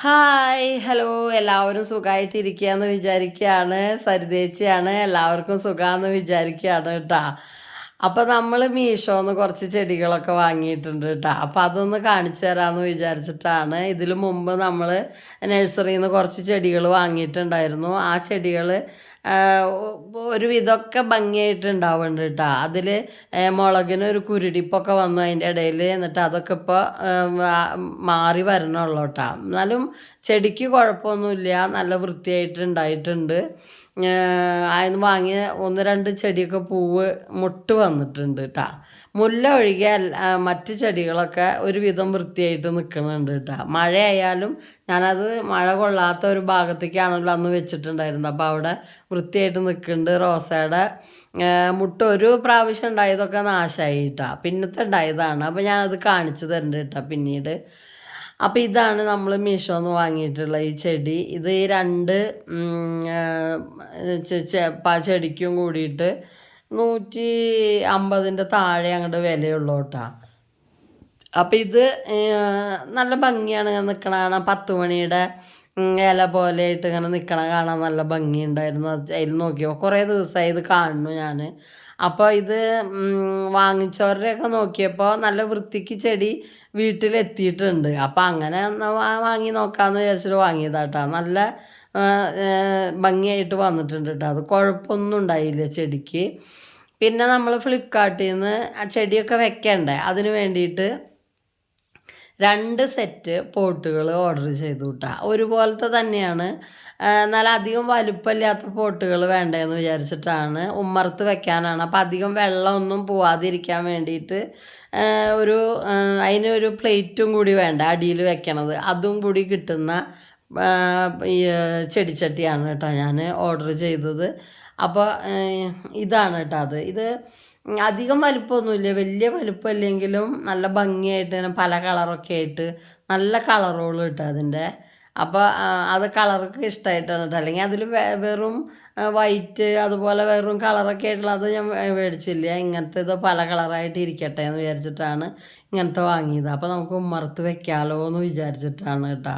Hi hello എല്ലാവരും സുഖമായിട്ടിരിക്കുകയെന്ന് വിചാരിക്കുകയാണ്. സരിതേച്ചിയാണ്. എല്ലാവർക്കും സുഖമാണെന്ന് വിചാരിക്കുകയാണ് കേട്ടോ. അപ്പോൾ നമ്മൾ മീഷോന്ന് കുറച്ച് ചെടികളൊക്കെ വാങ്ങിയിട്ടുണ്ട് കേട്ടോ. അപ്പോൾ അതൊന്ന് കാണിച്ചു തരാമെന്ന് വിചാരിച്ചിട്ടാണ്. ഇതിനു മുമ്പ് നമ്മൾ നഴ്സറിയിൽ നിന്ന് കുറച്ച് ചെടികൾ വാങ്ങിയിട്ടുണ്ടായിരുന്നു. ആ ചെടികൾ ഒരു വിധമൊക്കെ ഭംഗിയായിട്ടുണ്ടാവുന്നുണ്ട് കേട്ടോ. അതിൽ മുളകിനൊരു കുരുടിപ്പൊക്കെ വന്നു അതിൻ്റെ ഇടയിൽ. എന്നിട്ട് അതൊക്കെ ഇപ്പോൾ മാറി വരണുള്ളൂ കേട്ടോ. എന്നാലും ചെടിക്ക് കുഴപ്പമൊന്നുമില്ല, നല്ല വൃത്തിയായിട്ടുണ്ടായിട്ടുണ്ട്. അതിന് വാങ്ങിയ ഒന്ന് രണ്ട് ചെടിയൊക്കെ പൂവ് മുട്ട് വന്നിട്ടുണ്ട് കേട്ടോ. മുല്ല ഒഴികെ മറ്റ് ചെടികളൊക്കെ ഒരുവിധം വൃത്തിയായിട്ട് നിൽക്കുന്നുണ്ട് കേട്ടോ. മഴയായാലും ഞാനത് മഴ കൊള്ളാത്ത ഒരു ഭാഗത്തേക്കാണല്ലോ അന്ന് വെച്ചിട്ടുണ്ടായിരുന്നത്. അപ്പോൾ അവിടെ വൃത്തിയായിട്ട് നിൽക്കുന്നുണ്ട്. റോസയുടെ മുട്ട് ഒരു പ്രാവശ്യം ഉണ്ടായതൊക്കെ നാശമായി കേട്ടോ. പിന്നത്തെ ഉണ്ടായതാണ്. അപ്പോൾ ഞാനത് കാണിച്ചു തരുന്നുണ്ട് കേട്ടോ പിന്നീട്. അപ്പോൾ ഇതാണ് നമ്മൾ മീഷോന്ന് വാങ്ങിയിട്ടുള്ള ഈ ചെടി. ഇത് ഈ രണ്ട് ചെടിക്കും കൂടിയിട്ട് 150 താഴെ അങ്ങോട്ട് വിലയുള്ളൂ കേട്ടോ. അപ്പം ഇത് നല്ല ഭംഗിയാണ് നിൽക്കണ കാണാൻ. 10 മണിയുടെ ഇല പോലെ ആയിട്ട് ഇങ്ങനെ നിൽക്കണ കാണാൻ നല്ല ഭംഗിയുണ്ടായിരുന്നു. അതിൽ നോക്കിയപ്പോൾ കുറേ ദിവസമായി ഇത് കാണുന്നു ഞാൻ. അപ്പോൾ ഇത് വാങ്ങിച്ചവരുടെയൊക്കെ നോക്കിയപ്പോൾ നല്ല വൃത്തിക്ക് ചെടി വീട്ടിലെത്തിയിട്ടുണ്ട്. അപ്പോൾ അങ്ങനെ വാങ്ങി നോക്കാമെന്ന് വിചാരിച്ചിട്ട് വാങ്ങിയതാട്ടോ. നല്ല ഭംഗിയായിട്ട് വന്നിട്ടുണ്ട് കേട്ടോ. അത് കുഴപ്പമൊന്നും ഉണ്ടായില്ല ചെടിക്ക്. പിന്നെ നമ്മൾ ഫ്ലിപ്കാർട്ടിൽ നിന്ന് ആ ചെടിയൊക്കെ വെക്കണ്ടേ, അതിന് വേണ്ടിയിട്ട് 2 സെറ്റ് പോട്ടുകൾ ഓർഡർ ചെയ്തു കേട്ടോ. ഒരുപോലത്തെ തന്നെയാണ്, എന്നാൽ അധികം വലുപ്പമില്ലാത്ത പോട്ടുകൾ വേണ്ടതെന്ന് വിചാരിച്ചിട്ടാണ്. ഉമ്മർത്ത് വെക്കാനാണ്. അപ്പോൾ അധികം വെള്ളമൊന്നും പോവാതിരിക്കാൻ വേണ്ടിയിട്ട് ഒരു അതിനൊരു പ്ലേറ്റും കൂടി വേണ്ട അടിയിൽ വെക്കണത്. അതും കൂടി കിട്ടുന്ന ഈ ചെടിച്ചട്ടിയാണ് കേട്ടോ ഞാൻ ഓർഡർ ചെയ്തത്. അപ്പോൾ ഇതാണ് കേട്ടോ അത്. ഇത് അധികം വലുപ്പമൊന്നുമില്ല, വലിയ വലുപ്പമില്ലെങ്കിലും നല്ല ഭംഗിയായിട്ട് ഇങ്ങനെ പല കളറൊക്കെ ആയിട്ട് നല്ല കളറുകൾ കിട്ടും അതിൻ്റെ. അപ്പോൾ അത് കളറൊക്കെ ഇഷ്ടമായിട്ടാണ് കേട്ടോ. അല്ലെങ്കിൽ അതിൽ വെറും വൈറ്റ് അതുപോലെ വെറും കളറൊക്കെ ആയിട്ടുള്ള അത് ഞാൻ മേടിച്ചില്ല. ഇങ്ങനത്തെ ഇത് പല കളറായിട്ട് ഇരിക്കട്ടെ എന്ന് വിചാരിച്ചിട്ടാണ് ഇങ്ങനത്തെ വാങ്ങിയത്. അപ്പോൾ നമുക്ക് ഉമ്മർത്ത് വെക്കാമല്ലോ എന്ന് വിചാരിച്ചിട്ടാണ് കേട്ടോ.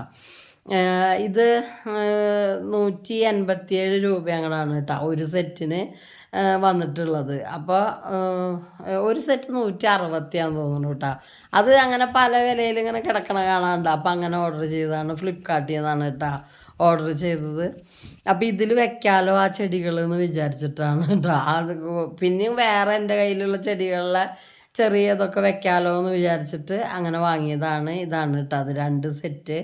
ഇത് 187 രൂപ അങ്ങനെയാണ് കേട്ടോ ഒരു സെറ്റിന് വന്നിട്ടുള്ളത്. അപ്പോൾ ഒരു സെറ്റ് 160 തോന്നുന്നു കേട്ടോ. അത് അങ്ങനെ പല വിലയിൽ ഇങ്ങനെ കിടക്കണ കാണാനുണ്ട്. അപ്പോൾ അങ്ങനെ ഓർഡർ ചെയ്തതാണ്. ഫ്ലിപ്കാർട്ടിൽ നിന്നാണ് കേട്ടോ ഓർഡർ ചെയ്തത്. അപ്പോൾ ഇതിൽ വെക്കാലോ ആ ചെടികൾ എന്ന് വിചാരിച്ചിട്ടാണ് കേട്ടോ. അത് പിന്നെയും വേറെ എൻ്റെ കയ്യിലുള്ള ചെടികളിലെ ചെറിയതൊക്കെ വെക്കാലോ എന്ന് വിചാരിച്ചിട്ട് അങ്ങനെ വാങ്ങിയതാണ്. ഇതാണ് കേട്ടോ അത് 2 സെറ്റ്.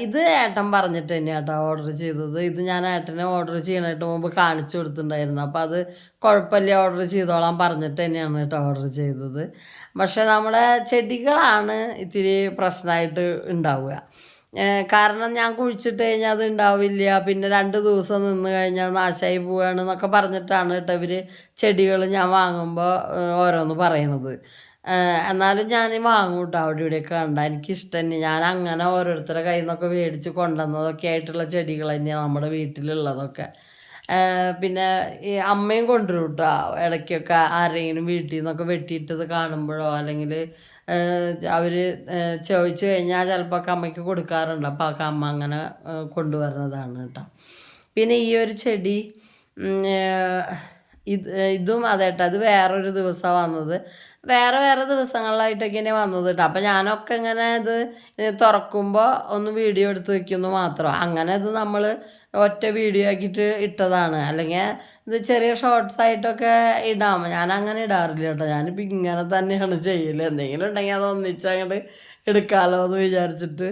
ഇത് ഏട്ടൻ പറഞ്ഞിട്ട് തന്നെയാണ് കേട്ടോ ഓർഡർ ചെയ്തത്. ഇത് ഞാൻ ഏട്ടനെ ഓർഡർ ചെയ്യണമായിട്ട് മുമ്പ് കാണിച്ചു കൊടുത്തിട്ടുണ്ടായിരുന്നു. അപ്പോൾ അത് കുഴപ്പമില്ല, ഓർഡർ ചെയ്തോളാൻ പറഞ്ഞിട്ട് തന്നെയാണ് കേട്ടോ ഓർഡർ ചെയ്തത്. പക്ഷേ നമ്മുടെ ചെടികളാണ് ഇത്തിരി പ്രശ്നമായിട്ട് ഉണ്ടാവുക. കാരണം ഞാൻ കുഴിച്ചിട്ട് കഴിഞ്ഞാൽ അത് ഉണ്ടാവില്ല, പിന്നെ 2 ദിവസം നിന്ന് കഴിഞ്ഞാൽ നാശമായി പോവുകയാണെന്നൊക്കെ പറഞ്ഞിട്ടാണ് കേട്ടോ ഇവർ ചെടികൾ ഞാൻ വാങ്ങുമ്പോൾ ഓരോന്ന് പറയണത്. എന്നാലും ഞാൻ വാങ്ങും കേട്ടോ. അവിടെ ഇവിടെയൊക്കെ കണ്ടാൽ എനിക്കിഷ്ടം തന്നെ. ഞാൻ അങ്ങനെ ഓരോരുത്തരുടെ കയ്യിൽ നിന്നൊക്കെ മേടിച്ച് കൊണ്ടുവന്നതൊക്കെ ആയിട്ടുള്ള ചെടികൾ തന്നെയാണ് നമ്മുടെ വീട്ടിലുള്ളതൊക്കെ. പിന്നെ ഈ അമ്മയും കൊണ്ടുവരും കേട്ടോ ഇടയ്ക്കൊക്കെ. ആരെങ്കിലും വീട്ടിൽ നിന്നൊക്കെ വെട്ടിയിട്ടത് കാണുമ്പോഴോ അല്ലെങ്കിൽ അവർ ചോദിച്ചു കഴിഞ്ഞാൽ ചിലപ്പോൾ അമ്മയ്ക്ക് കൊടുക്കാറുണ്ട്. അപ്പോൾ ആ അമ്മ അങ്ങനെ കൊണ്ടുവരുന്നതാണ് കേട്ടോ. പിന്നെ ഈ ഒരു ചെടി ഇതും അതേട്ടോ, അത് വേറൊരു ദിവസമാണ് വന്നത്. വേറെ വേറെ ദിവസങ്ങളിലായിട്ടൊക്കെ ഇങ്ങനെ വന്നത് കേട്ടോ. അപ്പം ഞാനൊക്കെ ഇങ്ങനെ ഇത് തുറക്കുമ്പോൾ ഒന്ന് വീഡിയോ എടുത്ത് വയ്ക്കുന്നു മാത്രം. അങ്ങനെ ഇത് നമ്മൾ ഒറ്റ വീഡിയോ ആക്കിയിട്ട് ഇട്ടതാണ്. അല്ലെങ്കിൽ ഇത് ചെറിയ ഷോർട്സ് ആയിട്ടൊക്കെ ഇടാം. ഞാൻ അങ്ങനെ ഇടാറില്ല കേട്ടോ. ഞാനിപ്പോൾ ഇങ്ങനെ തന്നെയാണ് ചെയ്യൽ. എന്തെങ്കിലും ഉണ്ടെങ്കിൽ അത് ഒന്നിച്ചങ്ങോട്ട് എടുക്കാമല്ലോ എന്ന് വിചാരിച്ചിട്ട്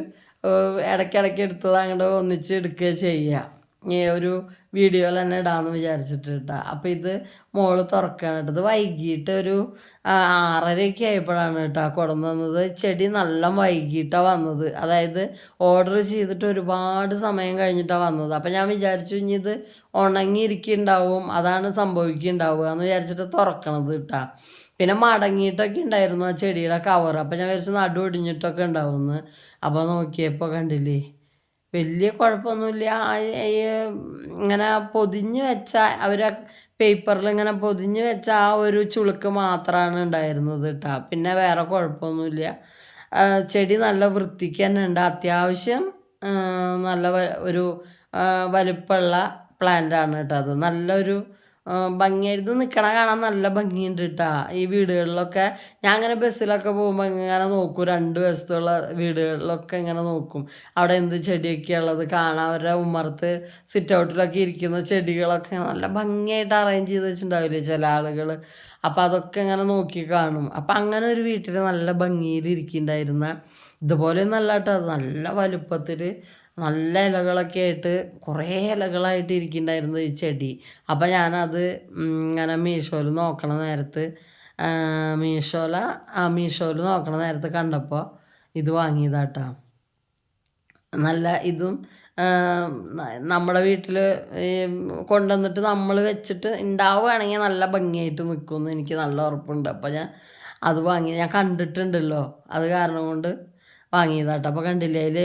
ഇടയ്ക്കിടയ്ക്ക് എടുത്തത് അങ്ങോട്ട് ഒന്നിച്ച് എടുക്കുക ചെയ്യുക. ഒരു വീഡിയോയിൽ തന്നെ ഇടാമെന്ന് വിചാരിച്ചിട്ട് കേട്ടോ. അപ്പോൾ ഇത് മോള് തുറക്കുകയാണ് കേട്ടോ. ഇത് വൈകിട്ട് ഒരു 6:30 ആയപ്പോഴാണ് കേട്ടോ കൊണ്ടുവന്ന് തന്നത്. ചെടി നല്ല വൈകിട്ടാണ് വന്നത്. അതായത് ഓർഡർ ചെയ്തിട്ട് ഒരുപാട് സമയം കഴിഞ്ഞിട്ടാണ് വന്നത്. അപ്പോൾ ഞാൻ വിചാരിച്ചു ഇനി ഇത് ഉണങ്ങിയിരിക്കുന്നുണ്ടാവും, അതാണ് സംഭവിക്കുന്നുണ്ടാവുക എന്ന് വിചാരിച്ചിട്ട് തുറക്കണത് കേട്ടോ. പിന്നെ മടങ്ങിയിട്ടൊക്കെ ഉണ്ടായിരുന്നു ആ ചെടിയുടെ കവർ. അപ്പോൾ ഞാൻ വിചാരിച്ചു നടു ഒടിഞ്ഞിട്ടൊക്കെ ഉണ്ടാവുമെന്ന്. അപ്പോൾ നോക്കിയപ്പോൾ കണ്ടില്ലേ, വലിയ കുഴപ്പമൊന്നുമില്ല. ഇങ്ങനെ പൊതിഞ്ഞ് വെച്ച അവർ പേപ്പറിൽ ഇങ്ങനെ പൊതിഞ്ഞ് വെച്ച ആ ഒരു ചുളുക്ക് മാത്രമാണ് ഉണ്ടായിരുന്നത് കേട്ടോ. പിന്നെ വേറെ കുഴപ്പമൊന്നുമില്ല. ചെടി നല്ല വൃത്തിക്ക് തന്നെ ഉണ്ട്. അത്യാവശ്യം നല്ല ഒരു വലിപ്പമുള്ള പ്ലാന്റാണ് കേട്ടോ അത്. നല്ലൊരു ഭംഗിയായിട്ട് നിൽക്കണ കാണാൻ നല്ല ഭംഗിയുണ്ട് കേട്ടോ. ഈ വീടുകളിലൊക്കെ ഞാൻ അങ്ങനെ ബസ്സിലൊക്കെ പോകുമ്പോൾ ഇങ്ങനെ നോക്കും, രണ്ട് വശത്തുള്ള വീടുകളിലൊക്കെ ഇങ്ങനെ നോക്കും അവിടെ എന്ത് ചെടിയൊക്കെ ഉള്ളത് കാണാൻ. അവരുടെ ഉമ്മറത്ത് സിറ്റ് ഔട്ടിലൊക്കെ ഇരിക്കുന്ന ചെടികളൊക്കെ നല്ല ഭംഗിയായിട്ട് അറേഞ്ച് ചെയ്ത് വെച്ചിട്ടുണ്ടാവില്ലേ ചില ആളുകൾ. അപ്പോൾ അതൊക്കെ ഇങ്ങനെ നോക്കി കാണും. അപ്പം അങ്ങനെ ഒരു വീട്ടിൽ നല്ല ഭംഗിയിൽ ഇരിക്കുന്നുണ്ടായിരുന്ന, ഇതുപോലെയൊന്നല്ല കേട്ടോ, അത് നല്ല വലുപ്പത്തിൽ നല്ല ഇലകളൊക്കെ ആയിട്ട് കുറേ ഇലകളായിട്ട് ഇരിക്കുന്നുണ്ടായിരുന്നു ഈ ചെടി. അപ്പം ഞാനത് ഇങ്ങനെ മീഷോയിൽ നോക്കണ നേരത്ത് മീഷോയിൽ നോക്കണ നേരത്ത് കണ്ടപ്പോൾ ഇത് വാങ്ങിയതാട്ടാ. നല്ല ഇതും നമ്മുടെ വീട്ടിൽ കൊണ്ടുവന്നിട്ട് നമ്മൾ വെച്ചിട്ട് ഉണ്ടാവുകയാണെങ്കിൽ നല്ല ഭംഗിയായിട്ട് നിൽക്കുമെന്ന് എനിക്ക് നല്ല ഉറപ്പുണ്ട്. അപ്പോൾ ഞാൻ അത് വാങ്ങി. ഞാൻ കണ്ടിട്ടുണ്ടല്ലോ, അത് കാരണം കൊണ്ട് വാങ്ങിയതാട്ടോ. അപ്പോൾ കണ്ടില്ലേ, അതിൽ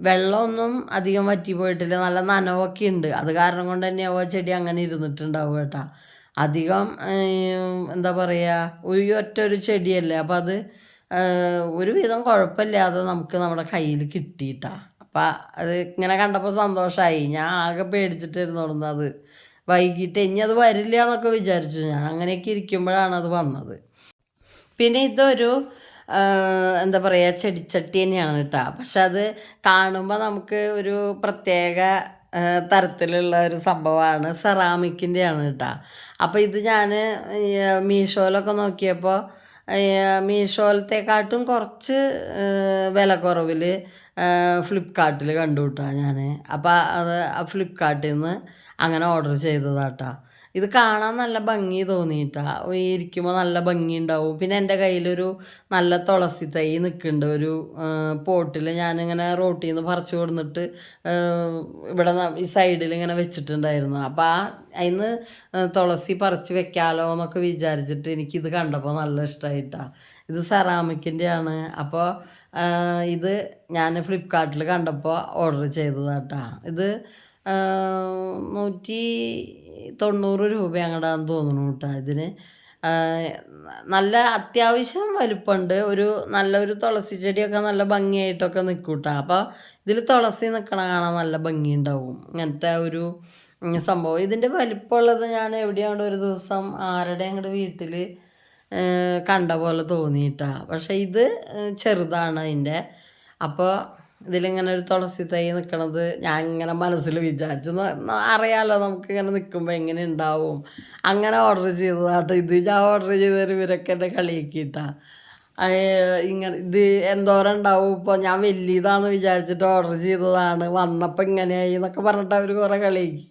വെള്ളമൊന്നും അധികം വറ്റി പോയിട്ടില്ല, നല്ല നനവൊക്കെ ഉണ്ട്. അത് കാരണം കൊണ്ട് തന്നെയാവും ആ ചെടി അങ്ങനെ ഇരുന്നിട്ടുണ്ടാവും കേട്ടോ. അധികം എന്താ പറയുക, ഒറ്റ ഒരു ചെടിയല്ലേ, അപ്പോൾ അത് ഒരുവിധം കുഴപ്പമില്ലാതെ നമുക്ക് നമ്മുടെ കയ്യിൽ കിട്ടിയിട്ടാ. അപ്പം അത് ഇങ്ങനെ കണ്ടപ്പോൾ സന്തോഷമായി. ഞാൻ ആകെ പേടിച്ചിട്ടിരുന്നോടുന്നു അത് വൈകിട്ട് ഇനി അത് വരില്ല എന്നൊക്കെ വിചാരിച്ചു ഞാൻ. അങ്ങനെയൊക്കെ ഇരിക്കുമ്പോഴാണ് അത് വന്നത്. പിന്നെ ഇതൊരു എന്താ പറയുക, ചെടിച്ചട്ടി തന്നെയാണ് കേട്ടോ. പക്ഷെ അത് കാണുമ്പോൾ നമുക്ക് ഒരു പ്രത്യേക തരത്തിലുള്ള ഒരു സംഭവമാണ്. സെറാമിക്കിൻ്റെയാണ് കേട്ടോ. അപ്പോൾ ഇത് ഞാൻ മീഷോയിലൊക്കെ നോക്കിയപ്പോൾ മീഷോയിലത്തെക്കാട്ടും കുറച്ച് വില കുറവിൽ ഫ്ലിപ്കാർട്ടിൽ കണ്ടു കേട്ടോ ഞാൻ. അപ്പോൾ അത് ഫ്ലിപ്കാർട്ടിൽ നിന്ന് അങ്ങനെ ഓർഡർ ചെയ്തതാട്ടോ. ഇത് കാണാൻ നല്ല ഭംഗി തോന്നിയിട്ടാ, ഇരിക്കുമ്പോൾ നല്ല ഭംഗി ഉണ്ടാവും. പിന്നെ എൻ്റെ കയ്യിലൊരു നല്ല തുളസി തൈ നിൽക്കുന്നുണ്ട് ഒരു പോട്ടിൽ. ഞാനിങ്ങനെ റോട്ടിൽ നിന്ന് പറിച്ച് കൊടുത്തിട്ട് ഇവിടെ ഈ സൈഡിൽ ഇങ്ങനെ വെച്ചിട്ടുണ്ടായിരുന്നു. അപ്പോൾ അതിന് തുളസി പറിച്ച് വെക്കാമല്ലോ എന്നൊക്കെ വിചാരിച്ചിട്ട് എനിക്കിത് കണ്ടപ്പോൾ നല്ല ഇഷ്ടമായിട്ടാണ്. ഇത് സെറാമിക്കിൻ്റെയാണ്. അപ്പോൾ ഇത് ഞാൻ ഫ്ലിപ്കാർട്ടിൽ കണ്ടപ്പോൾ ഓർഡർ ചെയ്തതാട്ടാ. ഇത് 190 രൂപ അങ്ങടാന്ന് തോന്നുന്നു കേട്ടോ ഇതിന്. നല്ല അത്യാവശ്യം വലിപ്പമുണ്ട്. നല്ലൊരു തുളസി ചെടിയൊക്കെ നല്ല ഭംഗിയായിട്ടൊക്കെ നിൽക്കും കേട്ടോ. അപ്പോൾ ഇതിൽ തുളസി നിൽക്കണ കാണാൻ നല്ല ഭംഗിയുണ്ടാവും. ഇങ്ങനത്തെ ഒരു സംഭവം. ഇതിൻ്റെ വലിപ്പമുള്ളത് ഞാൻ എവിടെയാണ് ഒരു ദിവസം ആരുടെ അങ്ങോട്ട് വീട്ടിൽ കണ്ട പോലെ തോന്നിയിട്ടാ. പക്ഷേ ഇത് ചെറുതാണ് അതിൻ്റെ. അപ്പോൾ ഇതിലിങ്ങനെ ഒരു തുളസി തൈ നിൽക്കണത് ഞാൻ ഇങ്ങനെ മനസ്സിൽ വിചാരിച്ചു. അറിയാമല്ലോ നമുക്കിങ്ങനെ നിൽക്കുമ്പോൾ എങ്ങനെ ഉണ്ടാവും. അങ്ങനെ ഓർഡർ ചെയ്തതാട്ടോ. ഇത് ഞാൻ ഓർഡർ ചെയ്തതിന് ഇവരൊക്കെ എൻ്റെ കളിയാക്കിയിട്ടാ. ഇങ്ങനെ ഇത് എന്തോരം ഉണ്ടാവും, ഇപ്പോൾ ഞാൻ വലിയതാണെന്ന് വിചാരിച്ചിട്ട് ഓർഡർ ചെയ്തതാണ്, വന്നപ്പോൾ ഇങ്ങനെയായി എന്നൊക്കെ പറഞ്ഞിട്ട് അവർ കുറേ കളിയാക്കി.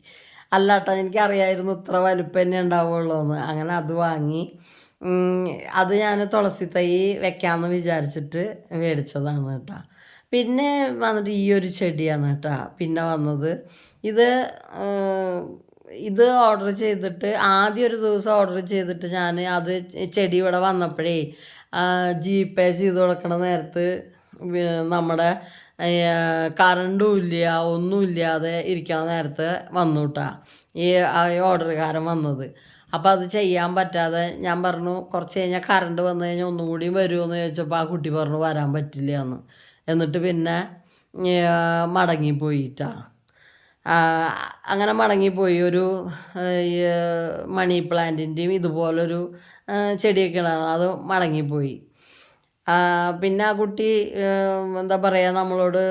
അല്ല കേട്ടോ, എനിക്കറിയായിരുന്നു ഇത്ര വലിപ്പം തന്നെ ഉണ്ടാവുള്ളൂ എന്ന്. അങ്ങനെ അത് വാങ്ങി. അത് ഞാൻ തുളസി തൈ വെക്കാമെന്ന് വിചാരിച്ചിട്ട് മേടിച്ചതാണ് കേട്ടോ. പിന്നെ വന്നിട്ട് ഈ ഒരു ചെടിയാണ് കേട്ടോ പിന്നെ വന്നത്. ഇത് ഓർഡർ ചെയ്തിട്ട് ആദ്യം ഒരു ദിവസം ഓർഡർ ചെയ്തിട്ട് ഞാൻ അത് ചെടി ഇവിടെ വന്നപ്പോഴേ GPay ചെയ്ത് കൊടുക്കണ നേരത്ത് നമ്മുടെ കറണ്ടും ഇല്ല, ഒന്നുമില്ലാതെ ഇരിക്കണ നേരത്ത് വന്നു കേട്ടോ ഈ ഓർഡറുകാരൻ വന്നത്. അപ്പോൾ അത് ചെയ്യാൻ പറ്റാതെ ഞാൻ പറഞ്ഞു കുറച്ച് കഴിഞ്ഞാൽ കറണ്ട് വന്നു കഴിഞ്ഞാൽ ഒന്നും കൂടി വരുമെന്ന് ചോദിച്ചപ്പോൾ ആ കുട്ടി പറഞ്ഞു വരാൻ പറ്റില്ല എന്ന്. എന്നിട്ട് പിന്നെ മടങ്ങിപ്പോയിട്ടാ. അങ്ങനെ മടങ്ങിപ്പോയി. ഒരു മണി പ്ലാന്റിൻ്റെയും ഇതുപോലൊരു ചെടിയൊക്കെ ഉണ്ടാകും, അത് മടങ്ങിപ്പോയി. പിന്നെ ആ കുട്ടി എന്താ പറയുക, നമ്മളോട്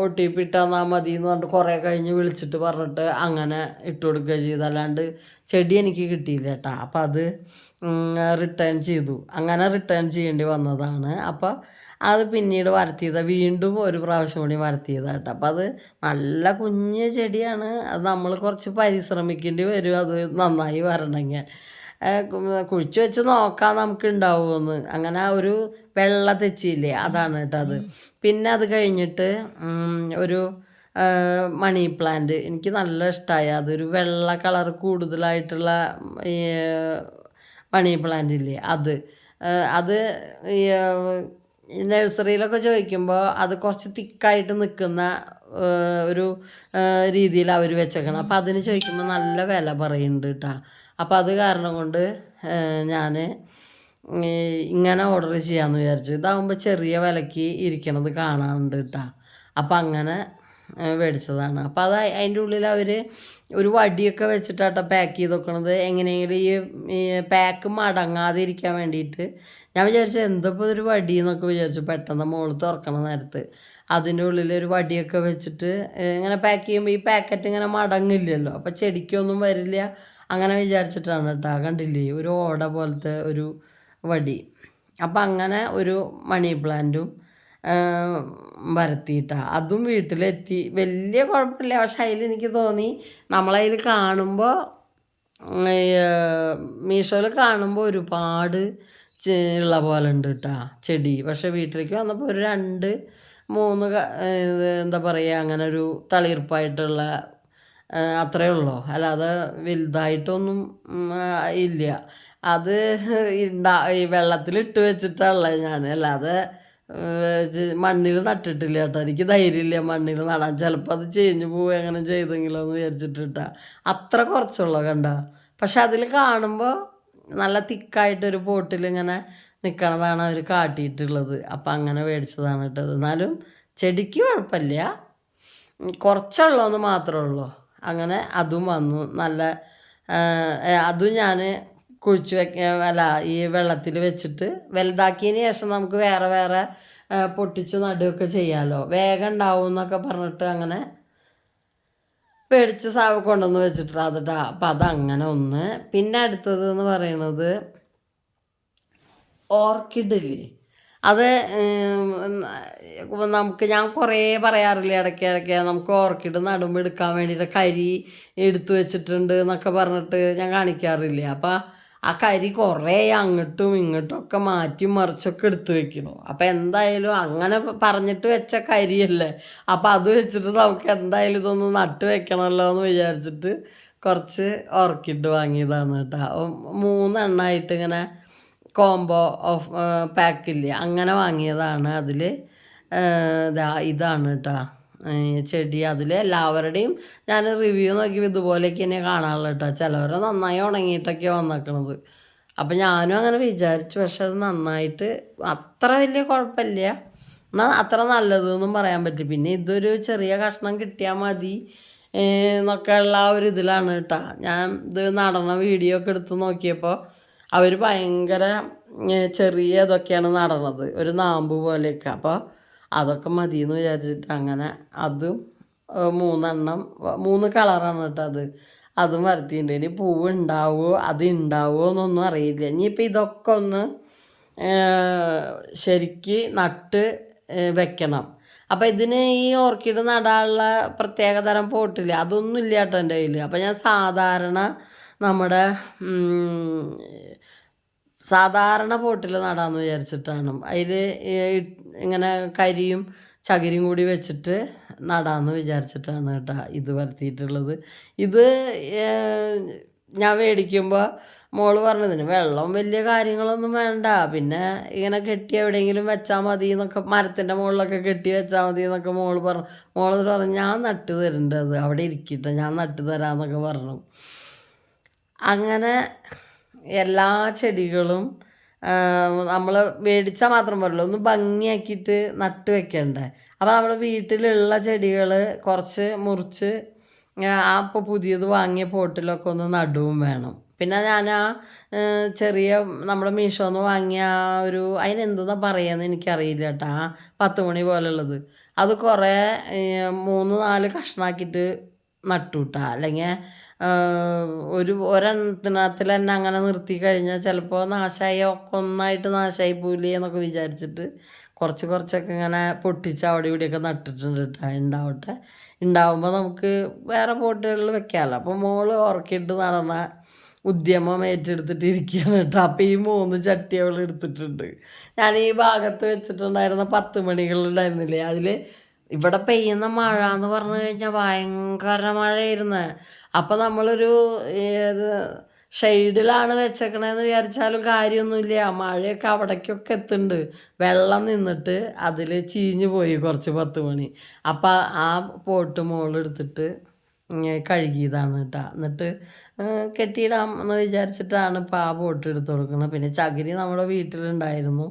OTP ഇട്ടാൽ മതി എന്ന് പറഞ്ഞിട്ട് കുറേ കഴിഞ്ഞ് വിളിച്ചിട്ട് പറഞ്ഞിട്ട് അങ്ങനെ ഇട്ട് കൊടുക്കുക ചെയ്തു. അല്ലാണ്ട് ചെടി എനിക്ക് കിട്ടിയില്ല കേട്ടോ. അപ്പോൾ അത് റിട്ടേൺ ചെയ്തു. അങ്ങനെ റിട്ടേൺ ചെയ്യേണ്ടി വന്നതാണ്. അപ്പോൾ അത് പിന്നീട് വളർത്തിയതാണ്, വീണ്ടും ഒരു പ്രാവശ്യം കൂടി വളർത്തിയതാണ് കേട്ടോ. അപ്പോൾ അത് നല്ല കുഞ്ഞ് ചെടിയാണ്. അത് നമ്മൾ കുറച്ച് പരിശ്രമിക്കേണ്ടി വരും അത് നന്നായി വരണമെങ്കിൽ. കുഴിച്ച് വെച്ച് നോക്കാം നമുക്ക് ഉണ്ടാവുമെന്ന്. അങ്ങനെ ഒരു വെള്ള തെച്ചിയില്ലേ, അതാണ് കേട്ടോ അത്. പിന്നെ അത് കഴിഞ്ഞിട്ട് ഒരു മണി പ്ലാന്റ് എനിക്ക് നല്ല ഇഷ്ടമായി. അതൊരു വെള്ള കളർ കൂടുതലായിട്ടുള്ള ഈ മണി പ്ലാന്റ് ഇല്ലേ, അത് ഈ നഴ്സറിയിലൊക്കെ ചോദിക്കുമ്പോൾ അത് കുറച്ച് തിക്കായിട്ട് നിൽക്കുന്ന ഒരു രീതിയിൽ അവർ വെച്ചേക്കണം. അപ്പോൾ അതിന് ചോദിക്കുമ്പോൾ നല്ല വില പറയുന്നുണ്ട് കേട്ടോ. അപ്പോൾ അത് കാരണം കൊണ്ട് ഞാൻ ഇങ്ങനെ ഓർഡർ ചെയ്യാമെന്ന് വിചാരിച്ചു. ഇതാകുമ്പോൾ ചെറിയ വിലയ്ക്ക് ഇരിക്കണത് കാണാനുണ്ട് കേട്ടോ. അപ്പം അങ്ങനെ മേടിച്ചതാണ്. അപ്പോൾ അത് അതിൻ്റെ ഉള്ളിൽ അവർ ഒരു വടിയൊക്കെ വെച്ചിട്ടാട്ടോ പാക്ക് ചെയ്ത് വെക്കണത്. എങ്ങനെയെങ്കിലും ഈ പാക്ക് മടങ്ങാതിരിക്കാൻ വേണ്ടിയിട്ട്. ഞാൻ വിചാരിച്ചു എന്തപ്പോൾ ഇതൊരു വടി എന്നൊക്കെ വിചാരിച്ചു പെട്ടെന്ന് മോള് തുറക്കണ നേരത്ത്. അതിൻ്റെ ഉള്ളിൽ ഒരു വടിയൊക്കെ വെച്ചിട്ട് ഇങ്ങനെ പാക്ക് ചെയ്യുമ്പോൾ ഈ പാക്കറ്റ് ഇങ്ങനെ മടങ്ങില്ലല്ലോ, അപ്പോൾ ചെടിക്കൊന്നും വരില്ല അങ്ങനെ വിചാരിച്ചിട്ടാണ് കേട്ടോ. കണ്ടില്ലേ ഒരു ഓട പോലത്തെ ഒരു വടി. അപ്പം അങ്ങനെ ഒരു മണി പ്ലാന്റും വരത്തിയിട്ടാണ്. അതും വീട്ടിലെത്തി. വലിയ കുഴപ്പമില്ല, പക്ഷെ അതിലെനിക്ക് തോന്നി നമ്മളതിൽ കാണുമ്പോൾ മീഷോയിൽ കാണുമ്പോൾ ഒരുപാട് ഉള്ള പോലെ ഉണ്ട് കേട്ടോ ചെടി. പക്ഷെ വീട്ടിലേക്ക് വന്നപ്പോൾ ഒരു 2-3 എന്താ പറയുക അങ്ങനെ ഒരു തളിർപ്പായിട്ടുള്ള അത്രയേ ഉള്ളൂ, അല്ലാതെ വലുതായിട്ടൊന്നും ഇല്ല. അത് ഈ വെള്ളത്തിലിട്ട് വെച്ചിട്ടുള്ളത് ഞാൻ, അല്ലാതെ മണ്ണിൽ നട്ടിട്ടില്ല കേട്ടോ. എനിക്ക് ധൈര്യമില്ല മണ്ണിൽ നടാൻ, ചിലപ്പോൾ അത് ചേഞ്ച് പോവുക അങ്ങനെ ചെയ്തെങ്കിലോ എന്ന് വിചാരിച്ചിട്ടിട്ടാ. അത്ര കുറച്ചുള്ളൂ കണ്ട. പക്ഷെ അതിൽ കാണുമ്പോൾ നല്ല തിക്കായിട്ടൊരു പോട്ടിൽ ഇങ്ങനെ നിൽക്കണതാണ് അവർ കാട്ടിയിട്ടുള്ളത്. അപ്പം അങ്ങനെ മേടിച്ചതാണ് കേട്ടത്. എന്നാലും ചെടിക്ക് കുഴപ്പമില്ല, കുറച്ചുള്ളൂന്ന് മാത്രമേ ഉള്ളൂ. അങ്ങനെ അതും വന്നു നല്ല. അതും ഞാൻ കുഴിച്ച് അല്ല ഈ വെള്ളത്തിൽ വെച്ചിട്ട് വലുതാക്കിയതിന് ശേഷം നമുക്ക് വേറെ വേറെ പൊട്ടിച്ച് നടുകയൊക്കെ ചെയ്യാമല്ലോ, വേഗം ഉണ്ടാവും എന്നൊക്കെ പറഞ്ഞിട്ട് അങ്ങനെ പേടിച്ച് കൊണ്ടുവന്ന് വെച്ചിട്ടാണ് അതിട്ടാ. അപ്പം അതങ്ങനെ ഒന്ന്. പിന്നെ അടുത്തത് എന്ന് പറയുന്നത് ഓർക്കിഡില്ലേ, അത് നമുക്ക് ഞാൻ കുറേ പറയാറില്ല ഇടയ്ക്ക് നമുക്ക് ഓർക്കിഡ് നടുമ്പോൾ എടുക്കാൻ വേണ്ടിയിട്ട് കരി എടുത്തു വെച്ചിട്ടുണ്ട് എന്നൊക്കെ പറഞ്ഞിട്ട് ഞാൻ കാണിക്കാറില്ല. അപ്പം ആ കരി കുറേ അങ്ങോട്ടും ഇങ്ങോട്ടും ഒക്കെ മാറ്റി മറിച്ചൊക്കെ എടുത്ത് വെക്കണു. അപ്പം എന്തായാലും അങ്ങനെ പറഞ്ഞിട്ട് വെച്ച കരിയല്ലേ, അപ്പം അത് വെച്ചിട്ട് നമുക്ക് എന്തായാലും ഇതൊന്ന് നട്ട് വെക്കണമല്ലോ എന്ന് വിചാരിച്ചിട്ട് കുറച്ച് ഓർക്കിഡ് വാങ്ങിയതാണ് കേട്ടോ. 3 എണ്ണമായിട്ട് ഇങ്ങനെ കോംബോ ഓഫ് പാക്കില്ലേ അങ്ങനെ വാങ്ങിയതാണ്. അതിൽ ഇതാണ് കേട്ടോ ചെടി. അതിൽ എല്ലാവരുടെയും ഞാൻ റിവ്യൂ നോക്കിയപ്പോൾ ഇതുപോലെയൊക്കെ തന്നെ കാണാറുള്ളൂ കേട്ടോ. ചിലവരെ നന്നായി ഉണങ്ങിയിട്ടൊക്കെ വന്നേക്കണത്. അപ്പം ഞാനും അങ്ങനെ വിചാരിച്ചു, പക്ഷെ അത് നന്നായിട്ട് അത്ര വലിയ കുഴപ്പമില്ല, എന്നാൽ അത്ര നല്ലതെന്നും പറയാൻ പറ്റും. പിന്നെ ഇതൊരു ചെറിയ കഷ്ണം കിട്ടിയാൽ മതി എന്നൊക്കെ ഉള്ള ആ ഒരു ഇതിലാണ് കേട്ടോ. ഞാൻ ഇത് നടണ വീഡിയോ ഒക്കെ എടുത്ത് നോക്കിയപ്പോൾ അവർ ഭയങ്കര ചെറിയ ഇതൊക്കെയാണ് നടണത്, ഒരു നാമ്പ് പോലെയൊക്കെ. അപ്പോൾ അതൊക്കെ മതിയെന്ന് വിചാരിച്ചിട്ട് അങ്ങനെ അതും 3 കളറാണ് കേട്ടോ അതും വരത്തിയിട്ടുണ്ട്. ഇനി പൂവ് ഉണ്ടാവുമോ അത് ഉണ്ടാവുമോ എന്നൊന്നും അറിയില്ല. ഇനിയിപ്പോൾ ഇതൊക്കെ ഒന്ന് ശരിക്ക് നട്ട് വെക്കണം. അപ്പോൾ ഇതിന് ഈ ഓർക്കിഡ് നടാനുള്ള പ്രത്യേകതരം പോട്ടില്ല, അതൊന്നും ഇല്ല കേട്ടോ എൻ്റെ കയ്യിൽ. അപ്പോൾ ഞാൻ നമ്മുടെ സാധാരണ പോട്ടിൽ നടാമെന്ന് വിചാരിച്ചിട്ടാണ്. അതിൽ ഇങ്ങനെ കരിയും ചകിരിയും കൂടി വെച്ചിട്ട് നടാമെന്ന് വിചാരിച്ചിട്ടാണ് കേട്ടോ ഇത് വരുത്തിയിട്ടുള്ളത്. ഇത് ഞാൻ മേടിക്കുമ്പോൾ മോള് പറഞ്ഞതിന് വെള്ളം വലിയ കാര്യങ്ങളൊന്നും വേണ്ട, പിന്നെ ഇങ്ങനെ കെട്ടി എവിടെയെങ്കിലും വെച്ചാൽ മതി എന്നൊക്കെ, മരത്തിൻ്റെ മുകളിലൊക്കെ കെട്ടി വെച്ചാൽ മതി എന്നൊക്കെ മോള് പറഞ്ഞു. ഞാൻ നട്ട് തരുന്നുണ്ട്, അത് അവിടെ ഇരിക്കട്ടെ ഞാൻ നട്ട് തരാമെന്നൊക്കെ പറഞ്ഞു. അങ്ങനെ എല്ലാ ചെടികളും നമ്മൾ മേടിച്ചാൽ മാത്രം പോരല്ലോ, ഒന്ന് ഭംഗിയാക്കിയിട്ട് നട്ട് വെക്കണ്ടേ. അപ്പോൾ നമ്മൾ വീട്ടിലുള്ള ചെടികൾ കുറച്ച് മുറിച്ച് ഇപ്പോൾ പുതിയത് വാങ്ങിയ പോട്ടിലൊക്കെ ഒന്ന് നടുവും വേണം. പിന്നെ ഞാൻ ചെറിയ നമ്മുടെ മീഷോന്ന് വാങ്ങിയ ഒരു അതിനെന്താ പറയുകയെന്ന് എനിക്കറിയില്ല കേട്ടോ, 10 മണി പോലുള്ളത്, അത് കുറേ 3-4 കഷ്ണാക്കിയിട്ട് നട്ടു കിട്ടാ. അല്ലെങ്കിൽ ഒരെണ്ണത്തിനകത്തിൽ തന്നെ അങ്ങനെ നിർത്തി കഴിഞ്ഞാൽ ചിലപ്പോൾ നാശമായി ഒക്കെ ഒന്നായിട്ട് നാശമായി പോയില്ലേ എന്നൊക്കെ വിചാരിച്ചിട്ട് കുറച്ചൊക്കെ ഇങ്ങനെ പൊട്ടിച്ച് അവിടെ ഇവിടെയൊക്കെ നട്ടിട്ടുണ്ട് കേട്ടോ. ഉണ്ടാവുമ്പോൾ നമുക്ക് വേറെ പോട്ടുകളിൽ വെക്കാമല്ലോ. അപ്പോൾ മോള് ഓർക്കിഡ് നടന്ന ഉദ്യമം ഏറ്റെടുത്തിട്ട് ഇരിക്കുകയാണ് കേട്ടോ. അപ്പോൾ ഈ 3 ചട്ടി അവൾ എടുത്തിട്ടുണ്ട്. ഞാൻ ഈ ഭാഗത്ത് വെച്ചിട്ടുണ്ടായിരുന്ന 10 മണികളുണ്ടായിരുന്നില്ലേ, അതിൽ ഇവിടെ പെയ്യുന്ന മഴ എന്ന് പറഞ്ഞു കഴിഞ്ഞാൽ ഭയങ്കര മഴയായിരുന്നു. അപ്പോൾ നമ്മളൊരു ഷെയ്ഡിലാണ് വെച്ചേക്കണതെന്ന് വിചാരിച്ചാലും കാര്യമൊന്നുമില്ല, മഴയൊക്കെ അവിടേക്കൊക്കെ എത്തുന്നുണ്ട്. വെള്ളം നിന്നിട്ട് അതിൽ ചീഞ്ഞു പോയി കുറച്ച് 10 മണി. അപ്പോൾ ആ പോട്ട് മോളെടുത്തിട്ട് കഴുകിയതാണ് കേട്ടോ. എന്നിട്ട് കെട്ടിയിടാം എന്ന് വിചാരിച്ചിട്ടാണ് ഇപ്പോൾ ആ പോട്ട് എടുത്ത് കൊടുക്കുന്നത്. പിന്നെ ചകിരി നമ്മുടെ വീട്ടിലുണ്ടായിരുന്നു,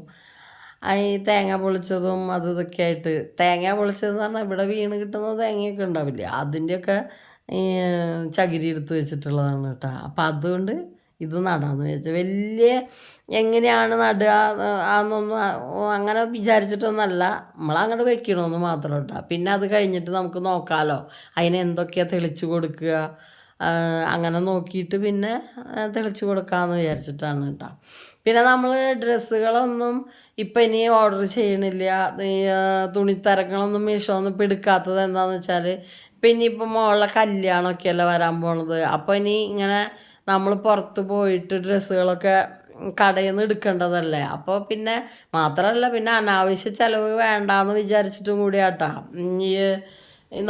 ഈ തേങ്ങ പൊളിച്ചതും അത് ഇതൊക്കെ ആയിട്ട് തേങ്ങ പൊളിച്ചതെന്ന് പറഞ്ഞാൽ ഇവിടെ വീണ് കിട്ടുന്ന തേങ്ങയൊക്കെ ഉണ്ടാവില്ലേ അതിൻ്റെയൊക്കെ ഈ ചകിരി എടുത്ത് വെച്ചിട്ടുള്ളതാണ് കേട്ടോ. അപ്പം അതുകൊണ്ട് ഇത് നടാമെന്ന് വിചാരിച്ചു. വലിയ എങ്ങനെയാണ് നടുക എന്നൊന്നും അങ്ങനെ വിചാരിച്ചിട്ടൊന്നുമല്ല, നമ്മളങ്ങോട്ട് വെക്കണമെന്ന് മാത്രം കേട്ടോ. പിന്നെ അത് കഴിഞ്ഞിട്ട് നമുക്ക് നോക്കാമല്ലോ അതിന് എന്തൊക്കെയാണ് തെളിച്ച് കൊടുക്കുക, അങ്ങനെ നോക്കിയിട്ട് പിന്നെ തെളിച്ച് കൊടുക്കാമെന്ന് വിചാരിച്ചിട്ടാണ് കേട്ടോ. പിന്നെ നമ്മൾ ഡ്രസ്സുകളൊന്നും ഇപ്പം ഇനി ഓർഡർ ചെയ്യണില്ല. ഈ തുണിത്തരങ്ങളൊന്നും മീഷോന്ന് ഇപ്പം എടുക്കാത്തത് എന്താണെന്ന് വെച്ചാൽ ഇപ്പം ഇനിയിപ്പോൾ മോളുടെ കല്യാണമൊക്കെയല്ലേ വരാൻ പോണത്. അപ്പോൾ ഇനി ഇങ്ങനെ നമ്മൾ പുറത്ത് പോയിട്ട് ഡ്രസ്സുകളൊക്കെ കടയിൽ നിന്ന് എടുക്കേണ്ടതല്ലേ. അപ്പോൾ പിന്നെ മാത്രമല്ല പിന്നെ അനാവശ്യ ചിലവ് വേണ്ടാന്ന് വിചാരിച്ചിട്ടും കൂടിയാട്ടാ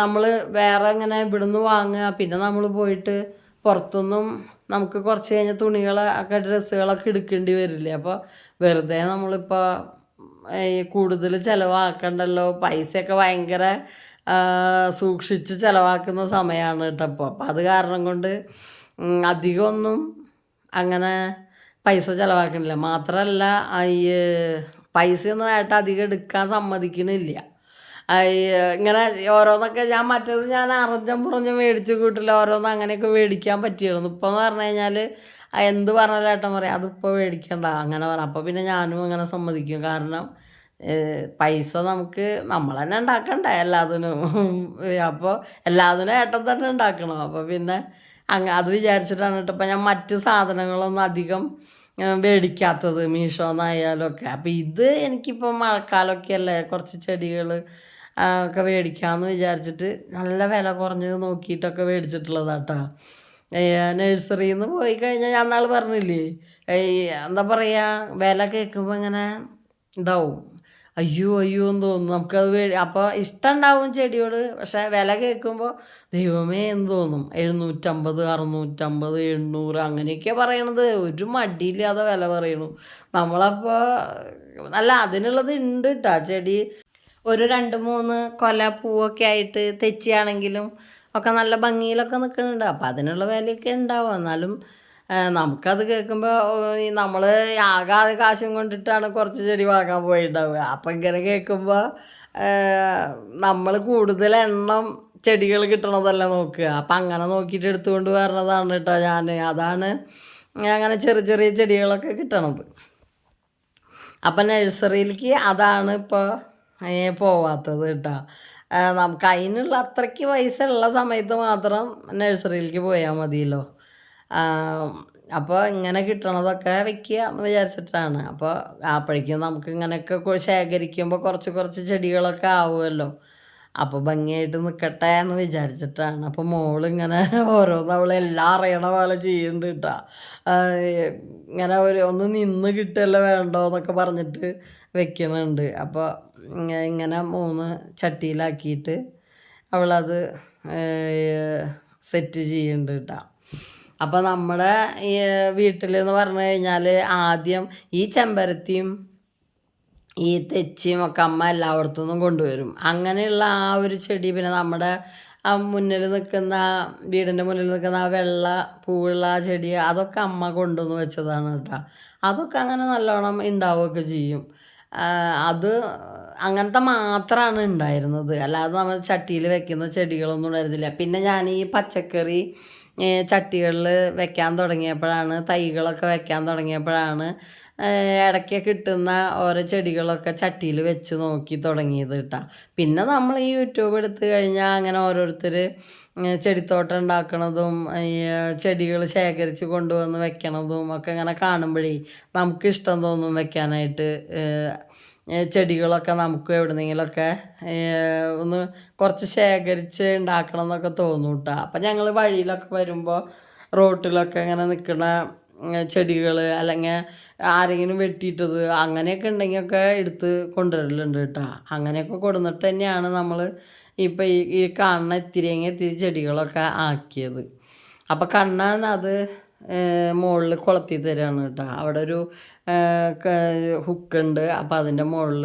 നമ്മൾ വേറെ ഇങ്ങനെ ഇവിടുന്ന് വാങ്ങുക. പിന്നെ നമ്മൾ പോയിട്ട് പുറത്തുനിന്നും നമുക്ക് കുറച്ച് കഴിഞ്ഞ തുണികളൊക്കെ ഡ്രസ്സുകളൊക്കെ എടുക്കേണ്ടി വരില്ലേ. അപ്പോൾ വെറുതെ നമ്മളിപ്പോൾ കൂടുതൽ ചിലവാക്കണ്ടല്ലോ. പൈസയൊക്കെ ഭയങ്കര സൂക്ഷിച്ച് ചിലവാക്കുന്ന സമയമാണ് കേട്ടോ അപ്പോൾ. അപ്പം അത് കാരണം കൊണ്ട് അധികമൊന്നും അങ്ങനെ പൈസ ചിലവാക്കണില്ല. മാത്രമല്ല ഈ പൈസയൊന്നും ആയിട്ട് അധികം എടുക്കാൻ സമ്മതിക്കണില്ല. ഇങ്ങനെ ഓരോന്നൊക്കെ മറ്റേത് ഞാൻ അറിഞ്ഞും പുറഞ്ഞും മേടിച്ച് കൂട്ടില്ല, ഓരോന്ന് അങ്ങനെയൊക്കെ മേടിക്കാൻ പറ്റിയിരുന്നു. ഇപ്പോൾ എന്ന് പറഞ്ഞു കഴിഞ്ഞാൽ എന്ത് പറഞ്ഞാലും ഏട്ടൻ പറയാം അതിപ്പോൾ മേടിക്കണ്ട അങ്ങനെ പറയാം. അപ്പോൾ പിന്നെ ഞാനും അങ്ങനെ സമ്മതിക്കും. കാരണം പൈസ നമ്മൾ തന്നെ ഉണ്ടാക്കണ്ടേ എല്ലാത്തിനും. അപ്പോൾ എല്ലാത്തിനും ഏട്ടൻ തന്നെ ഉണ്ടാക്കണം. അപ്പോൾ പിന്നെ അത് വിചാരിച്ചിട്ടാണ് കേട്ടോ ഇപ്പം ഞാൻ മറ്റ് സാധനങ്ങളൊന്നും അധികം മേടിക്കാത്തത് മീഷോന്നായാലും ഒക്കെ. അപ്പോൾ ഇത് എനിക്കിപ്പോൾ മഴക്കാലമൊക്കെ അല്ലേ, കുറച്ച് ചെടികൾ ഒക്കെ മേടിക്കാമെന്ന് വിചാരിച്ചിട്ട് നല്ല വില കുറഞ്ഞത് നോക്കിയിട്ടൊക്കെ മേടിച്ചിട്ടുള്ളതാട്ടോ. നഴ്സറിയിൽ നിന്ന് പോയി കഴിഞ്ഞാൽ ഞാൻ നാൾ പറഞ്ഞില്ലേ, എന്താ പറയുക, വില കേൾക്കുമ്പോൾ ഇങ്ങനെ ഇതാവും, അയ്യോ അയ്യോ എന്ന് തോന്നും നമുക്കത്. അപ്പോൾ ഇഷ്ടം ഉണ്ടാവും ചെടിയോട്, പക്ഷേ വില കേൾക്കുമ്പോൾ ദൈവമേ എന്ന് തോന്നും. 750, 650, 800 അങ്ങനെയൊക്കെ പറയണത്. ഒരു മടിയില്ലാതെ വില പറയണു നമ്മളപ്പോൾ. അല്ല അതിനുള്ളത് ഉണ്ട് കേട്ടോ. ചെടി ഒരു 2-3 കൊല പൂവൊക്കെ ആയിട്ട് തെച്ചിയാണെങ്കിലും ഒക്കെ നല്ല ഭംഗിയിലൊക്കെ നിൽക്കുന്നുണ്ട്. അപ്പം അതിനുള്ള വിലയൊക്കെ ഉണ്ടാവും. എന്നാലും നമുക്കത് കേൾക്കുമ്പോൾ നമ്മൾ ആകാതെ കാശും കൊണ്ടിട്ടാണ് കുറച്ച് ചെടി വാങ്ങാൻ പോയിട്ടുണ്ടാവുക. അപ്പം ഇങ്ങനെ കേൾക്കുമ്പോൾ നമ്മൾ കൂടുതൽ എണ്ണം ചെടികൾ കിട്ടണതല്ല നോക്കുക. അപ്പം അങ്ങനെ നോക്കിയിട്ട് എടുത്തുകൊണ്ട് വരണതാണ് കേട്ടോ ഞാൻ. അതാണ് അങ്ങനെ ചെറിയ ചെറിയ ചെടികളൊക്കെ കിട്ടണത്. അപ്പം നഴ്സറിയിലേക്ക് അതാണ് ഇപ്പോൾ പോവാത്തത് കേട്ടോ. നമുക്ക് അതിനുള്ള അത്രയ്ക്ക് പൈസ ഉള്ള സമയത്ത് മാത്രം നഴ്സറിയിലേക്ക് പോയാൽ മതിയല്ലോ. അപ്പോൾ ഇങ്ങനെ കിട്ടണതൊക്കെ വെക്കുക എന്ന് വിചാരിച്ചിട്ടാണ്. അപ്പോൾ അപ്പോഴേക്കും നമുക്ക് ഇങ്ങനെയൊക്കെ ശേഖരിക്കുമ്പോൾ കുറച്ച് കുറച്ച് ചെടികളൊക്കെ ആവുമല്ലോ. അപ്പോൾ ഭംഗിയായിട്ട് നിൽക്കട്ടെ എന്ന് വിചാരിച്ചിട്ടാണ്. അപ്പോൾ മോളിങ്ങനെ ഓരോന്ന് അവളെല്ലാം അറിയണ പോലെ ചെയ്യുന്നുണ്ട് കേട്ടോ. ഇങ്ങനെ ഒന്ന് നിന്ന് കിട്ടുമല്ലോ വേണ്ടോ എന്നൊക്കെ പറഞ്ഞിട്ട് വെക്കുന്നുണ്ട്. അപ്പോൾ ഇങ്ങനെ 3 ചട്ടിയിലാക്കിയിട്ട് അവളത് സെറ്റ് ചെയ്യുന്നുണ്ട് കേട്ടോ. അപ്പോൾ നമ്മുടെ ഈ വീട്ടിലെന്ന് പറഞ്ഞു കഴിഞ്ഞാൽ ആദ്യം ഈ ചെമ്പരത്തിയും ഈ തെച്ചിയും ഒക്കെ അമ്മ എല്ലായിടത്തു നിന്നും കൊണ്ടുവരും. അങ്ങനെയുള്ള ആ ഒരു ചെടി പിന്നെ നമ്മുടെ ആ മുന്നിൽ നിൽക്കുന്ന വീടിൻ്റെ മുന്നിൽ നിൽക്കുന്ന ആ വെള്ള പൂവുള്ള ആ ചെടി അതൊക്കെ അമ്മ കൊണ്ടുവന്ന് വെച്ചതാണ് കേട്ടോ. അതൊക്കെ അങ്ങനെ നല്ലോണം ഉണ്ടാവുകയൊക്കെ ചെയ്യും. അത് അങ്ങനത്തെ മാത്രമാണ് ഉണ്ടായിരുന്നത്. അല്ലാതെ നമ്മൾ ചട്ടിയിൽ വെക്കുന്ന ചെടികളൊന്നും ഉണ്ടായിരുന്നില്ല. പിന്നെ ഞാൻ ഈ പച്ചക്കറി ചട്ടികളിൽ വെക്കാൻ തുടങ്ങിയപ്പോഴാണ്, തൈകളൊക്കെ വെക്കാൻ തുടങ്ങിയപ്പോഴാണ് ഇടയ്ക്ക് കിട്ടുന്ന ഓരോ ചെടികളൊക്കെ ചട്ടിയിൽ വെച്ച് നോക്കി തുടങ്ങിയത് കേട്ടോ. പിന്നെ നമ്മൾ ഈ യൂട്യൂബ് എടുത്തു കഴിഞ്ഞാൽ അങ്ങനെ ഓരോരുത്തർ ചെടിത്തോട്ടം ഉണ്ടാക്കണതും ഈ ചെടികൾ ശേഖരിച്ച് കൊണ്ടുവന്ന് വെക്കണതും ഒക്കെ ഇങ്ങനെ കാണുമ്പോഴേ നമുക്ക് ഇഷ്ടം തോന്നും വെക്കാനായിട്ട്. ചെടികളൊക്കെ നമുക്ക് എവിടെന്നെങ്കിലുമൊക്കെ ഒന്ന് കുറച്ച് ശേഖരിച്ച് ഉണ്ടാക്കണം എന്നൊക്കെ തോന്നും കേട്ടോ. അപ്പം ഞങ്ങൾ വഴിയിലൊക്കെ വരുമ്പോൾ റോട്ടിലൊക്കെ ഇങ്ങനെ നിൽക്കുന്ന ചെടികൾ അല്ലെങ്കിൽ ആരെങ്കിലും വെട്ടിയിട്ടത് അങ്ങനെയൊക്കെ ഉണ്ടെങ്കിലൊക്കെ എടുത്ത് കൊണ്ടുവരലുണ്ട് കേട്ടോ. അങ്ങനെയൊക്കെ കൊടുന്നിട്ട് തന്നെയാണ് നമ്മൾ ഇപ്പം ഈ കാണുന്ന ഇത്തിരി ചെടികളൊക്കെ ആക്കിയത്. അപ്പം കണ്ണാൻ അത് മുകളിൽ കൊളുത്തി തരാണ് കേട്ടോ. അവിടെ ഒരു ഹുക്കുണ്ട്. അപ്പം അതിൻ്റെ മുകളിൽ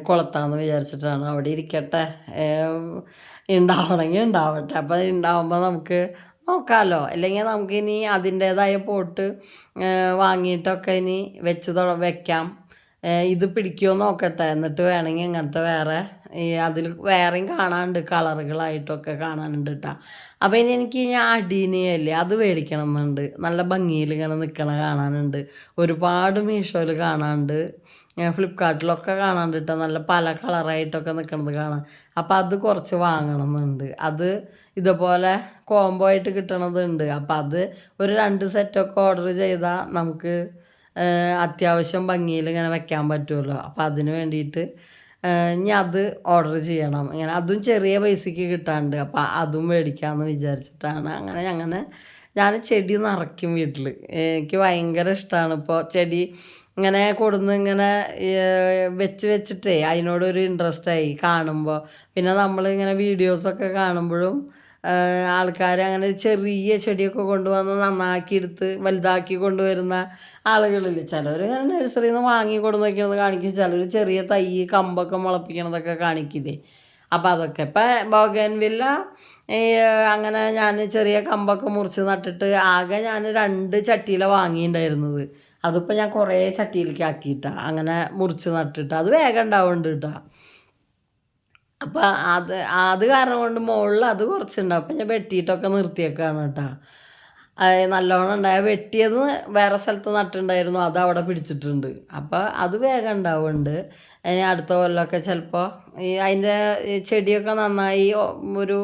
കൊളുത്താമെന്ന് വിചാരിച്ചിട്ടാണ്. അവിടെ ഇരിക്കട്ടെ, ഉണ്ടാവണമെങ്കിൽ ഉണ്ടാവട്ടെ. അപ്പം ഉണ്ടാവുമ്പോൾ നമുക്ക് നോക്കാമല്ലോ. അല്ലെങ്കിൽ നമുക്കിനി അതിൻ്റേതായ പോട്ട് വാങ്ങിയിട്ടൊക്കെ ഇനി വെക്കാം. ഇത് പിടിക്കുമോ നോക്കട്ടെ, എന്നിട്ട് വേണമെങ്കിൽ ഇങ്ങനത്തെ വേറെ അതിൽ വേറെയും കാണാനുണ്ട്, കളറുകളായിട്ടൊക്കെ കാണാനുണ്ട് കേട്ടോ. അപ്പോൾ ഇനി എനിക്ക് ഞാൻ അടീനിയല്ലേ അത് മേടിക്കണം എന്നുണ്ട്. നല്ല ഭംഗിയിൽ ഇങ്ങനെ നിൽക്കണ കാണാനുണ്ട്. ഒരുപാട് മീഷോയിൽ കാണാനുണ്ട്, ഫ്ലിപ്കാർട്ടിലൊക്കെ കാണാനുണ്ട് കേട്ടോ. നല്ല പല കളറായിട്ടൊക്കെ നിൽക്കണത് കാണാം. അപ്പോൾ അത് കുറച്ച് വാങ്ങണം എന്നുണ്ട്. അത് ഇതുപോലെ കോംബോ ആയിട്ട് കിട്ടണതുണ്ട്. അപ്പോൾ അത് ഒരു 2 സെറ്റൊക്കെ ഓർഡർ ചെയ്താൽ നമുക്ക് അത്യാവശ്യം ഭംഗിയിൽ ഇങ്ങനെ വെക്കാൻ പറ്റുമല്ലോ. അപ്പോൾ അതിന് വേണ്ടിയിട്ട് ഇനി അത് ഓർഡർ ചെയ്യണം. ഇങ്ങനെ അതും ചെറിയ പൈസയ്ക്ക് കിട്ടാണ്ട്, അപ്പോൾ അതും മേടിക്കാമെന്ന് വിചാരിച്ചിട്ടാണ്. അങ്ങനെ ഞാൻ ചെടി നിറയ്ക്കും വീട്ടിൽ. എനിക്ക് ഭയങ്കര ഇഷ്ടമാണ് ഇപ്പോൾ ചെടി ഇങ്ങനെ കൊടുന്ന് ഇങ്ങനെ വെച്ചിട്ടേ അതിനോടൊരു ഇൻട്രസ്റ്റായി കാണുമ്പോൾ. പിന്നെ നമ്മളിങ്ങനെ വീഡിയോസൊക്കെ കാണുമ്പോഴും ആൾക്കാർ അങ്ങനെ ചെറിയ ചെടിയൊക്കെ കൊണ്ടുവന്ന് നന്നാക്കി എടുത്ത് വലുതാക്കി കൊണ്ടുവരുന്ന ആളുകളില്ല. ചിലർ ഇങ്ങനെ നഴ്സറിയിൽ നിന്ന് വാങ്ങി കൊടുന്ന് വയ്ക്കണത് കാണിക്കും, ചിലർ ചെറിയ തൈ കമ്പൊക്കെ മുളപ്പിക്കണതൊക്കെ കാണിക്കില്ലേ. അപ്പം അതൊക്കെ ഇപ്പം ബോഗൻവില്ല അങ്ങനെ ഞാൻ ചെറിയ കമ്പൊക്കെ മുറിച്ച് നട്ടിട്ട് ആകെ ഞാൻ 2 ചട്ടിയിലാണ് വാങ്ങിയിട്ടുണ്ടായിരുന്നത്. അതിപ്പോൾ ഞാൻ കുറേ ചട്ടിയിലേക്ക് ആക്കിയിട്ടാണ് അങ്ങനെ മുറിച്ച് നട്ടിട്ട് അത് വേഗം ഉണ്ടാവുന്നുണ്ട് കേട്ടോ. അപ്പം അത് കാരണം കൊണ്ട് മുകളിൽ അത് കുറച്ചുണ്ടാവും. അപ്പം ഞാൻ വെട്ടിയിട്ടൊക്കെ നിർത്തിയേക്കാണ് കേട്ടോ. നല്ലോണം ഉണ്ടായ വെട്ടിയത് വേറെ സ്ഥലത്ത് നട്ടിട്ടുണ്ടായിരുന്നു, അത് അവിടെ പിടിച്ചിട്ടുണ്ട്. അപ്പോൾ അത് വേഗം ഉണ്ടാവുന്നുണ്ട്. ഇനി അടുത്ത കൊല്ലമൊക്കെ ചിലപ്പോൾ അതിൻ്റെ ചെടിയൊക്കെ നന്നായി ഒരു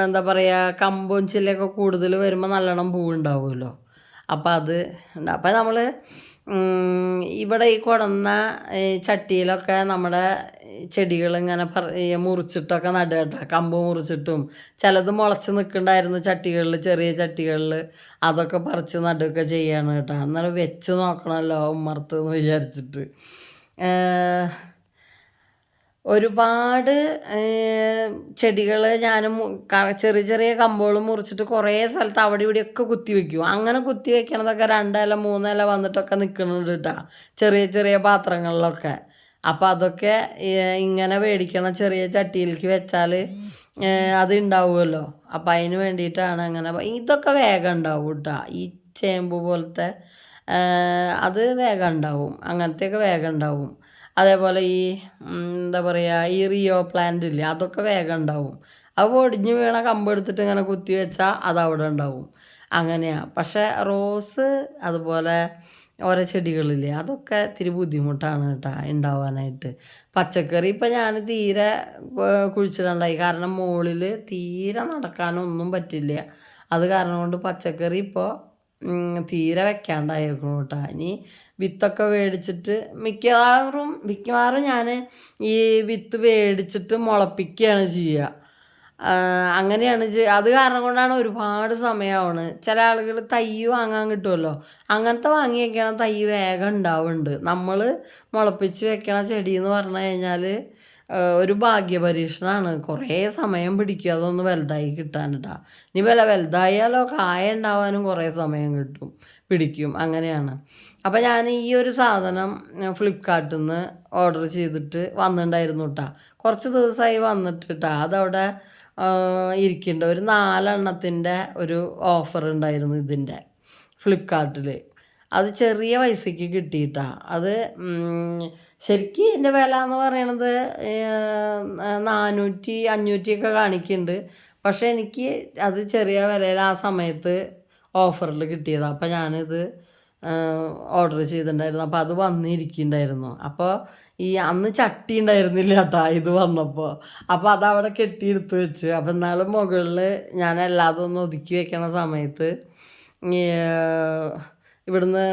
എന്താ പറയുക കമ്പും ചില്ലയൊക്കെ കൂടുതൽ വരുമ്പോൾ നല്ലോണം പൂവുണ്ടാവുമല്ലോ. അപ്പം അത് ഉണ്ട്. അപ്പം നമ്മൾ ഇവിടെ ഈ കൊടന്ന ചട്ടിയിലൊക്കെ നമ്മുടെ ചെടികൾ ഇങ്ങനെ മുറിച്ചിട്ടൊക്കെ നടുക കേട്ടോ. കമ്പ് മുറിച്ചിട്ടും ചിലത് മുളച്ച് നിൽക്കുന്നുണ്ടായിരുന്നു ചട്ടികളിൽ, ചെറിയ ചട്ടികളിൽ, അതൊക്കെ പറിച്ച് നടുകയൊക്കെ ചെയ്യാണ് കേട്ടോ. അന്നേരം വെച്ച് നോക്കണമല്ലോ ഉമ്മർത്ത് എന്ന് വിചാരിച്ചിട്ട്. ഒരുപാട് ചെടികൾ ഞാൻ ചെറിയ ചെറിയ കമ്പുകൾ മുറിച്ചിട്ട് കുറേ സ്ഥലത്ത് അവിടെ ഇവിടെയൊക്കെ കുത്തി വയ്ക്കും. അങ്ങനെ കുത്തി വയ്ക്കണതൊക്കെ 2 ഇല 3 ഇല വന്നിട്ടൊക്കെ നിൽക്കുന്നുണ്ട് കേട്ടോ, ചെറിയ ചെറിയ പാത്രങ്ങളിലൊക്കെ. അപ്പോൾ അതൊക്കെ ഇങ്ങനെ മേടിക്കണം ചെറിയ ചട്ടിയിലേക്ക് വെച്ചാൽ അത് ഉണ്ടാവുമല്ലോ. അപ്പം അതിന് വേണ്ടിയിട്ടാണ് അങ്ങനെ. ഇതൊക്കെ വേഗം ഉണ്ടാവും കേട്ടോ, ഈ ചേമ്പ് പോലത്തെ അത് വേഗം ഉണ്ടാവും, അങ്ങനത്തെയൊക്കെ വേഗം ഉണ്ടാവും. അതേപോലെ ഈ എന്താ പറയുക ഈ റിയോ പ്ലാന്റ് ഇല്ലേ, അതൊക്കെ വേഗം ഉണ്ടാവും. അത് ഒടിഞ്ഞ് വീണ കമ്പ് എടുത്തിട്ട് ഇങ്ങനെ കുത്തി വെച്ചാൽ അതവിടെ ഉണ്ടാവും. അങ്ങനെയാണ്. പക്ഷേ റോസ് അതുപോലെ ഓരോ ചെടികളില്ലേ അതൊക്കെ ഇത്തിരി ബുദ്ധിമുട്ടാണ് കേട്ടോ ഉണ്ടാവാനായിട്ട്. പച്ചക്കറി ഇപ്പം ഞാൻ തീരെ കുഴിച്ചിടണ്ടായി, കാരണം മുകളിൽ തീരെ നടക്കാനൊന്നും പറ്റില്ല. അത് കാരണം കൊണ്ട് പച്ചക്കറി ഇപ്പോൾ തീരെ വെക്കാണ്ടായേക്കണം കേട്ടോ. ഇനി വിത്തൊക്കെ മേടിച്ചിട്ട് മിക്കവാറും ഞാൻ ഈ വിത്ത് മേടിച്ചിട്ട് മുളപ്പിക്കുകയാണ് ചെയ്യുക. അങ്ങനെയാണ് അത് കാരണം കൊണ്ടാണ് ഒരുപാട് സമയമാവണ്. ചില ആളുകൾ തൈ വാങ്ങാൻ കിട്ടുമല്ലോ, അങ്ങനത്തെ വാങ്ങി വയ്ക്കണ തൈ വേഗം ഉണ്ടാവുന്നുണ്ട്. നമ്മൾ മുളപ്പിച്ച് വെക്കണ ചെടി എന്ന് പറഞ്ഞു കഴിഞ്ഞാൽ ഒരു ഭാഗ്യപരീക്ഷണമാണ്. കുറേ സമയം പിടിക്കും അതൊന്ന് വലുതായി കിട്ടാനിട്ടാ. ഇനി വലുതായാലോ കായ ഉണ്ടാവാനും കുറേ സമയം പിടിക്കും. അങ്ങനെയാണ്. അപ്പോൾ ഞാൻ ഈ ഒരു സാധനം ഫ്ലിപ്കാർട്ടിൽ നിന്ന് ഓർഡർ ചെയ്തിട്ട് വന്നിട്ടുണ്ടായിരുന്നു കേട്ടോ. കുറച്ച് ദിവസമായി വന്നിട്ട് കേട്ടോ. അതവിടെ ഇരിക്കുന്നുണ്ട്. ഒരു 4 എണ്ണത്തിൻ്റെ ഒരു ഓഫർ ഉണ്ടായിരുന്നു ഇതിൻ്റെ ഫ്ലിപ്കാർട്ടിൽ. അത് ചെറിയ പൈസയ്ക്ക് കിട്ടിയിട്ടാ. അത് ശരിക്കും ഇതിൻ്റെ വില എന്ന് പറയണത് 400 500 ഒക്കെ കാണിക്കുന്നുണ്ട്. പക്ഷേ എനിക്ക് അത് ചെറിയ വിലയിൽ ആ സമയത്ത് ഓഫറിൽ കിട്ടിയതാണ്. അപ്പോൾ ഞാനിത് ഓർഡർ ചെയ്തിട്ടുണ്ടായിരുന്നു. അപ്പോൾ അത് വന്നിരിക്കുന്നുണ്ടായിരുന്നു. അപ്പോൾ ഈ അന്ന് ചട്ടി ഉണ്ടായിരുന്നില്ല കേട്ടോ ഇത് വന്നപ്പോൾ. അപ്പോൾ അതവിടെ കെട്ടിയെടുത്ത് വെച്ച്. അപ്പോൾ എന്നാലും മുകളിൽ ഞാൻ എല്ലാതും ഒന്ന് ഒതുക്കി വെക്കണ സമയത്ത് ഇവിടുന്ന്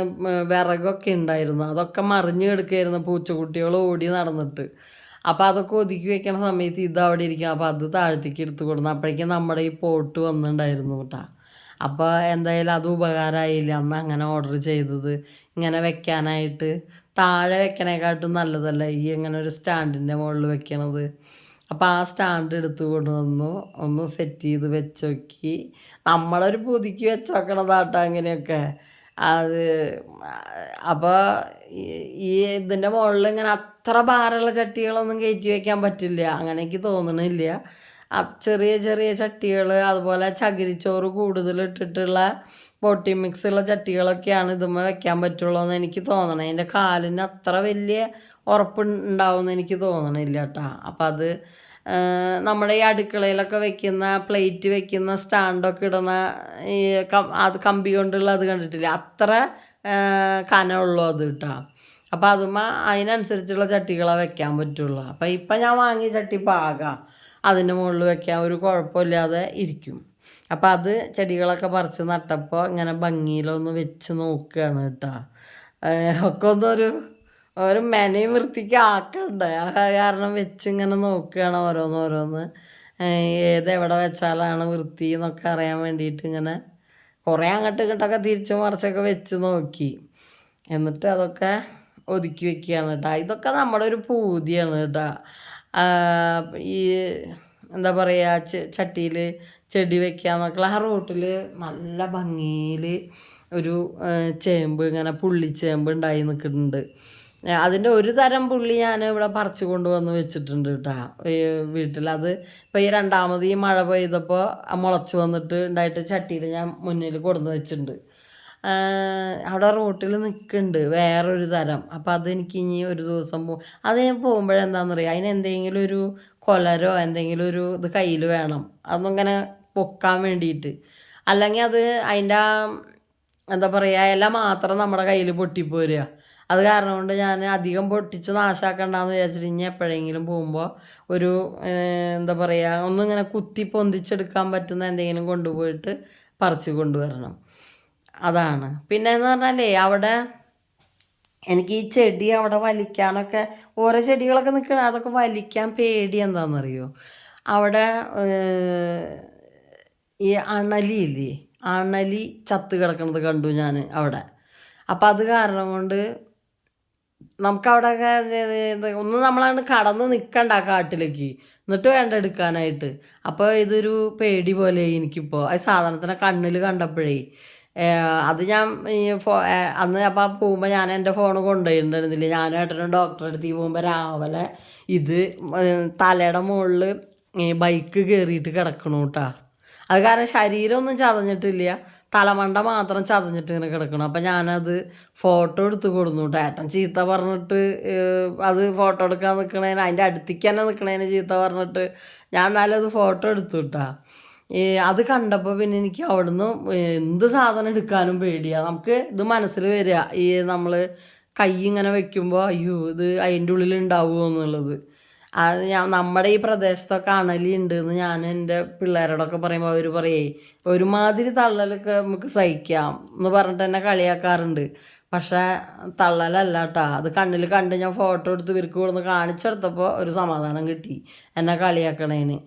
വിറകൊക്കെ ഉണ്ടായിരുന്നു, അതൊക്കെ മറിഞ്ഞ് കിടക്കുകയായിരുന്നു പൂച്ചക്കുട്ടികൾ ഓടി നടന്നിട്ട്. അപ്പോൾ അതൊക്കെ ഒതുക്കി വെക്കണ സമയത്ത് ഇത് അവിടെ ഇരിക്കണം. അപ്പോൾ അത് താഴത്തേക്ക് എടുത്ത് കൊടുന്നു. അപ്പോഴേക്കും നമ്മുടെ ഈ പോട്ട് വന്നിട്ടുണ്ടായിരുന്നു കേട്ടോ. അപ്പോൾ എന്തായാലും അത് ഉപകാരമായില്ല അന്ന് അങ്ങനെ ഓർഡർ ചെയ്തത്. ഇങ്ങനെ വെക്കാനായിട്ട് താഴെ വെക്കണേക്കാട്ടും നല്ലതല്ല ഈ ഇങ്ങനെ ഒരു സ്റ്റാൻഡിൻ്റെ മുകളിൽ വെക്കണത്. അപ്പോൾ ആ സ്റ്റാൻഡ് എടുത്ത് കൊണ്ടുവന്നു, ഒന്ന് സെറ്റ് ചെയ്ത് വെച്ച് നോക്കി. നമ്മളൊരു പുതുക്കി വെച്ച് നോക്കണതാട്ടോ അങ്ങനെയൊക്കെ. അത് അപ്പോൾ ഈ ഇതിൻ്റെ മുകളിൽ ഇങ്ങനെ അത്ര ഭാരമുള്ള ചട്ടികളൊന്നും കയറ്റി വയ്ക്കാൻ പറ്റില്ല, അങ്ങനെ എനിക്ക് തോന്നണില്ല. ചെറിയ ചെറിയ ചട്ടികൾ, അതുപോലെ ചകിരിച്ചോറ് കൂടുതൽ ഇട്ടിട്ടുള്ള പോട്ടി മിക്സ് ഉള്ള ചട്ടികളൊക്കെയാണ് ഇതുമ്മേ വെക്കാൻ പറ്റുള്ളൂ എന്ന് എനിക്ക് തോന്നണേ. എൻ്റെ കാലിന് അത്ര വലിയ ഉറപ്പുണ്ടാവുമെന്ന് എനിക്ക് തോന്നണില്ല കേട്ടോ. അപ്പം അത് നമ്മുടെ ഈ അടുക്കളയിലൊക്കെ വെക്കുന്ന പ്ലേറ്റ് വെക്കുന്ന സ്റ്റാൻഡൊക്കെ ഇടുന്ന ഈ അത് കമ്പി കൊണ്ടുള്ള അത് കണ്ടിട്ടില്ല, അത്ര കനമുള്ളൂ അത് കേട്ടോ. അപ്പം അതുമ്മ അതിനനുസരിച്ചുള്ള ചട്ടികളാണ് വെക്കാൻ പറ്റുള്ളൂ. അപ്പം ഇപ്പം ഞാൻ വാങ്ങിയ ചട്ടി പാകാം, അതിൻ്റെ മുകളിൽ വെക്കാൻ ഒരു കുഴപ്പമില്ലാതെ ഇരിക്കും. അപ്പം അത് ചെടികളൊക്കെ പറിച്ച് നട്ടപ്പോൾ ഇങ്ങനെ ഭംഗിയിലൊന്ന് വെച്ച് നോക്കുകയാണ് കേട്ടോ. ഒക്കെ ഒരു മെനയും വൃത്തിക്ക് ആക്കണ്ടേ, കാരണം വെച്ച് ഇങ്ങനെ നോക്കുകയാണ് ഓരോന്നോരോന്ന്, എവിടെ വെച്ചാലാണ് വൃത്തി എന്നൊക്കെ അറിയാൻ വേണ്ടിയിട്ട് ഇങ്ങനെ കുറേ അങ്ങോട്ട് ഇങ്ങോട്ടൊക്കെ തിരിച്ച് മറിച്ചൊക്കെ വെച്ച് നോക്കി. എന്നിട്ട് അതൊക്കെ ഒതുക്കി വെക്കുകയാണ് കേട്ടോ. ഇതൊക്കെ നമ്മുടെ ഒരു പൂതിയാണ് കേട്ടോ. ഈ എന്താ പറയുക, ചട്ടിയിൽ ചെടി വെക്കാന്നൊക്കെ. ആ റോട്ടിൽ നല്ല ഭംഗിയിൽ ഒരു ചേമ്പ്, ഇങ്ങനെ പുള്ളിച്ചേമ്പ് ഉണ്ടായി നിൽക്കുന്നുണ്ട്. അതിൻ്റെ ഒരു തരം പുള്ളി ഞാൻ ഇവിടെ പറിച്ചു കൊണ്ടുവന്ന് വെച്ചിട്ടുണ്ട് കേട്ടോ വീട്ടിൽ. അത് ഇപ്പോൾ ഈ രണ്ടാമത് ഈ മഴ പെയ്തപ്പോൾ മുളച്ച് വന്നിട്ട് ഉണ്ടായിട്ട് ചട്ടിയിൽ ഞാൻ മുന്നിൽ കൊടുന്ന് വെച്ചിട്ടുണ്ട്. അവിടെ റോട്ടിൽ നിൽക്കുന്നുണ്ട് വേറൊരു തരം. അപ്പോൾ അതെനിക്ക് ഇനി ഒരു ദിവസം അത് ഞാൻ പോകുമ്പോഴെന്താണെന്ന് അറിയാം, അതിന് എന്തെങ്കിലും ഒരു കൊലരോ എന്തെങ്കിലും ഒരു ഇത് കയ്യിൽ വേണം, അതൊന്നിങ്ങനെ പൊക്കാൻ വേണ്ടിയിട്ട്. അല്ലെങ്കിൽ അത് അതിൻ്റെ എന്താ പറയുക, ഇല മാത്രം നമ്മുടെ കയ്യിൽ പൊട്ടിപ്പോരുക. അത് കാരണം കൊണ്ട് ഞാൻ അധികം പൊട്ടിച്ച് നാശാക്കണ്ടെന്ന് വിചാരിച്ചിട്ട് ഇനി എപ്പോഴെങ്കിലും പോകുമ്പോൾ ഒരു എന്താ പറയുക, ഒന്നിങ്ങനെ കുത്തി പൊന്തിച്ചെടുക്കാൻ പറ്റുന്ന എന്തെങ്കിലും കൊണ്ടുപോയിട്ട് പറിച്ച് കൊണ്ടുവരണം. അതാണ്. പിന്നെ എന്ന് പറഞ്ഞാലേ അവിടെ എനിക്ക് ഈ ചെടി അവിടെ വലിക്കാനൊക്കെ, ഓരോ ചെടികളൊക്കെ നിൽക്കണം, അതൊക്കെ വലിക്കാൻ പേടി. എന്താണെന്നറിയോ, അവിടെ ഈ അണലിയില്ലേ, അണലി ചത്ത് കിടക്കണത് കണ്ടു ഞാൻ അവിടെ. അപ്പം അത് കാരണം കൊണ്ട് നമുക്കവിടെയൊക്കെ ഒന്ന് നമ്മളാണ് കടന്ന് നിൽക്കണ്ട ആ കാട്ടിലേക്ക്, എന്നിട്ട് വേണ്ട എടുക്കാനായിട്ട്. അപ്പോൾ ഇതൊരു പേടി പോലെ എനിക്കിപ്പോൾ ആ സാധനത്തിനെ കണ്ണിൽ കണ്ടപ്പോഴേ. അത് ഞാൻ അന്ന് അപ്പം പോകുമ്പോൾ ഞാൻ എൻ്റെ ഫോൺ കൊണ്ടുപോയിട്ടുണ്ടായിരുന്നില്ല. ഞാനും ഏട്ടനും ഡോക്ടറെ അടുത്തേക്ക് പോകുമ്പോൾ രാവിലെ ഇത് തലയുടെ മുകളിൽ ബൈക്ക് കയറിയിട്ട് കിടക്കണു കേട്ടോ. അത് കാരണം ശരീരമൊന്നും ചതഞ്ഞിട്ടില്ല, തലമണ്ട മാത്രം ചതഞ്ഞിട്ട് ഇങ്ങനെ കിടക്കണം. അപ്പം ഞാനത് ഫോട്ടോ എടുത്ത് കൊടുന്നു കേട്ടോ. ഏട്ടൻ ചീത്ത പറഞ്ഞിട്ട് അത് ഫോട്ടോ എടുക്കാൻ നിൽക്കണേന്, അതിൻ്റെ അടുത്തേക്ക് തന്നെ നിൽക്കണേന് ചീത്ത പറഞ്ഞിട്ട് ഞാൻ എന്നാലും അത് ഫോട്ടോ എടുത്തു കേട്ടോ. അത് കണ്ടപ്പോൾ പിന്നെ എനിക്ക് അവിടുന്ന് എന്ത് സാധനം എടുക്കാനും പേടിയാണ്. നമുക്ക് ഇത് മനസ്സിൽ വരിക, ഈ നമ്മൾ കൈ ഇങ്ങനെ വെക്കുമ്പോൾ അയ്യോ ഇത് അതിൻ്റെ ഉള്ളിൽ ഉണ്ടാവുമോ എന്നുള്ളത്. അത് നമ്മുടെ ഈ പ്രദേശത്തൊക്കെ അണലി ഉണ്ടെന്ന് ഞാൻ എൻ്റെ പിള്ളേരോടൊക്കെ പറയുമ്പോൾ അവർ പറയേ ഒരുമാതിരി തള്ളലൊക്കെ നമുക്ക് സഹിക്കാം എന്ന് പറഞ്ഞിട്ട് എന്നെ കളിയാക്കാറുണ്ട്. പക്ഷേ തള്ളലല്ല കേട്ടോ, അത് കണ്ണിൽ കണ്ട് ഞാൻ ഫോട്ടോ എടുത്ത് ഇവർക്ക് കൊടുന്ന് കാണിച്ചെടുത്തപ്പോൾ ഒരു സമാധാനം കിട്ടി എന്നെ കളിയാക്കണേന്.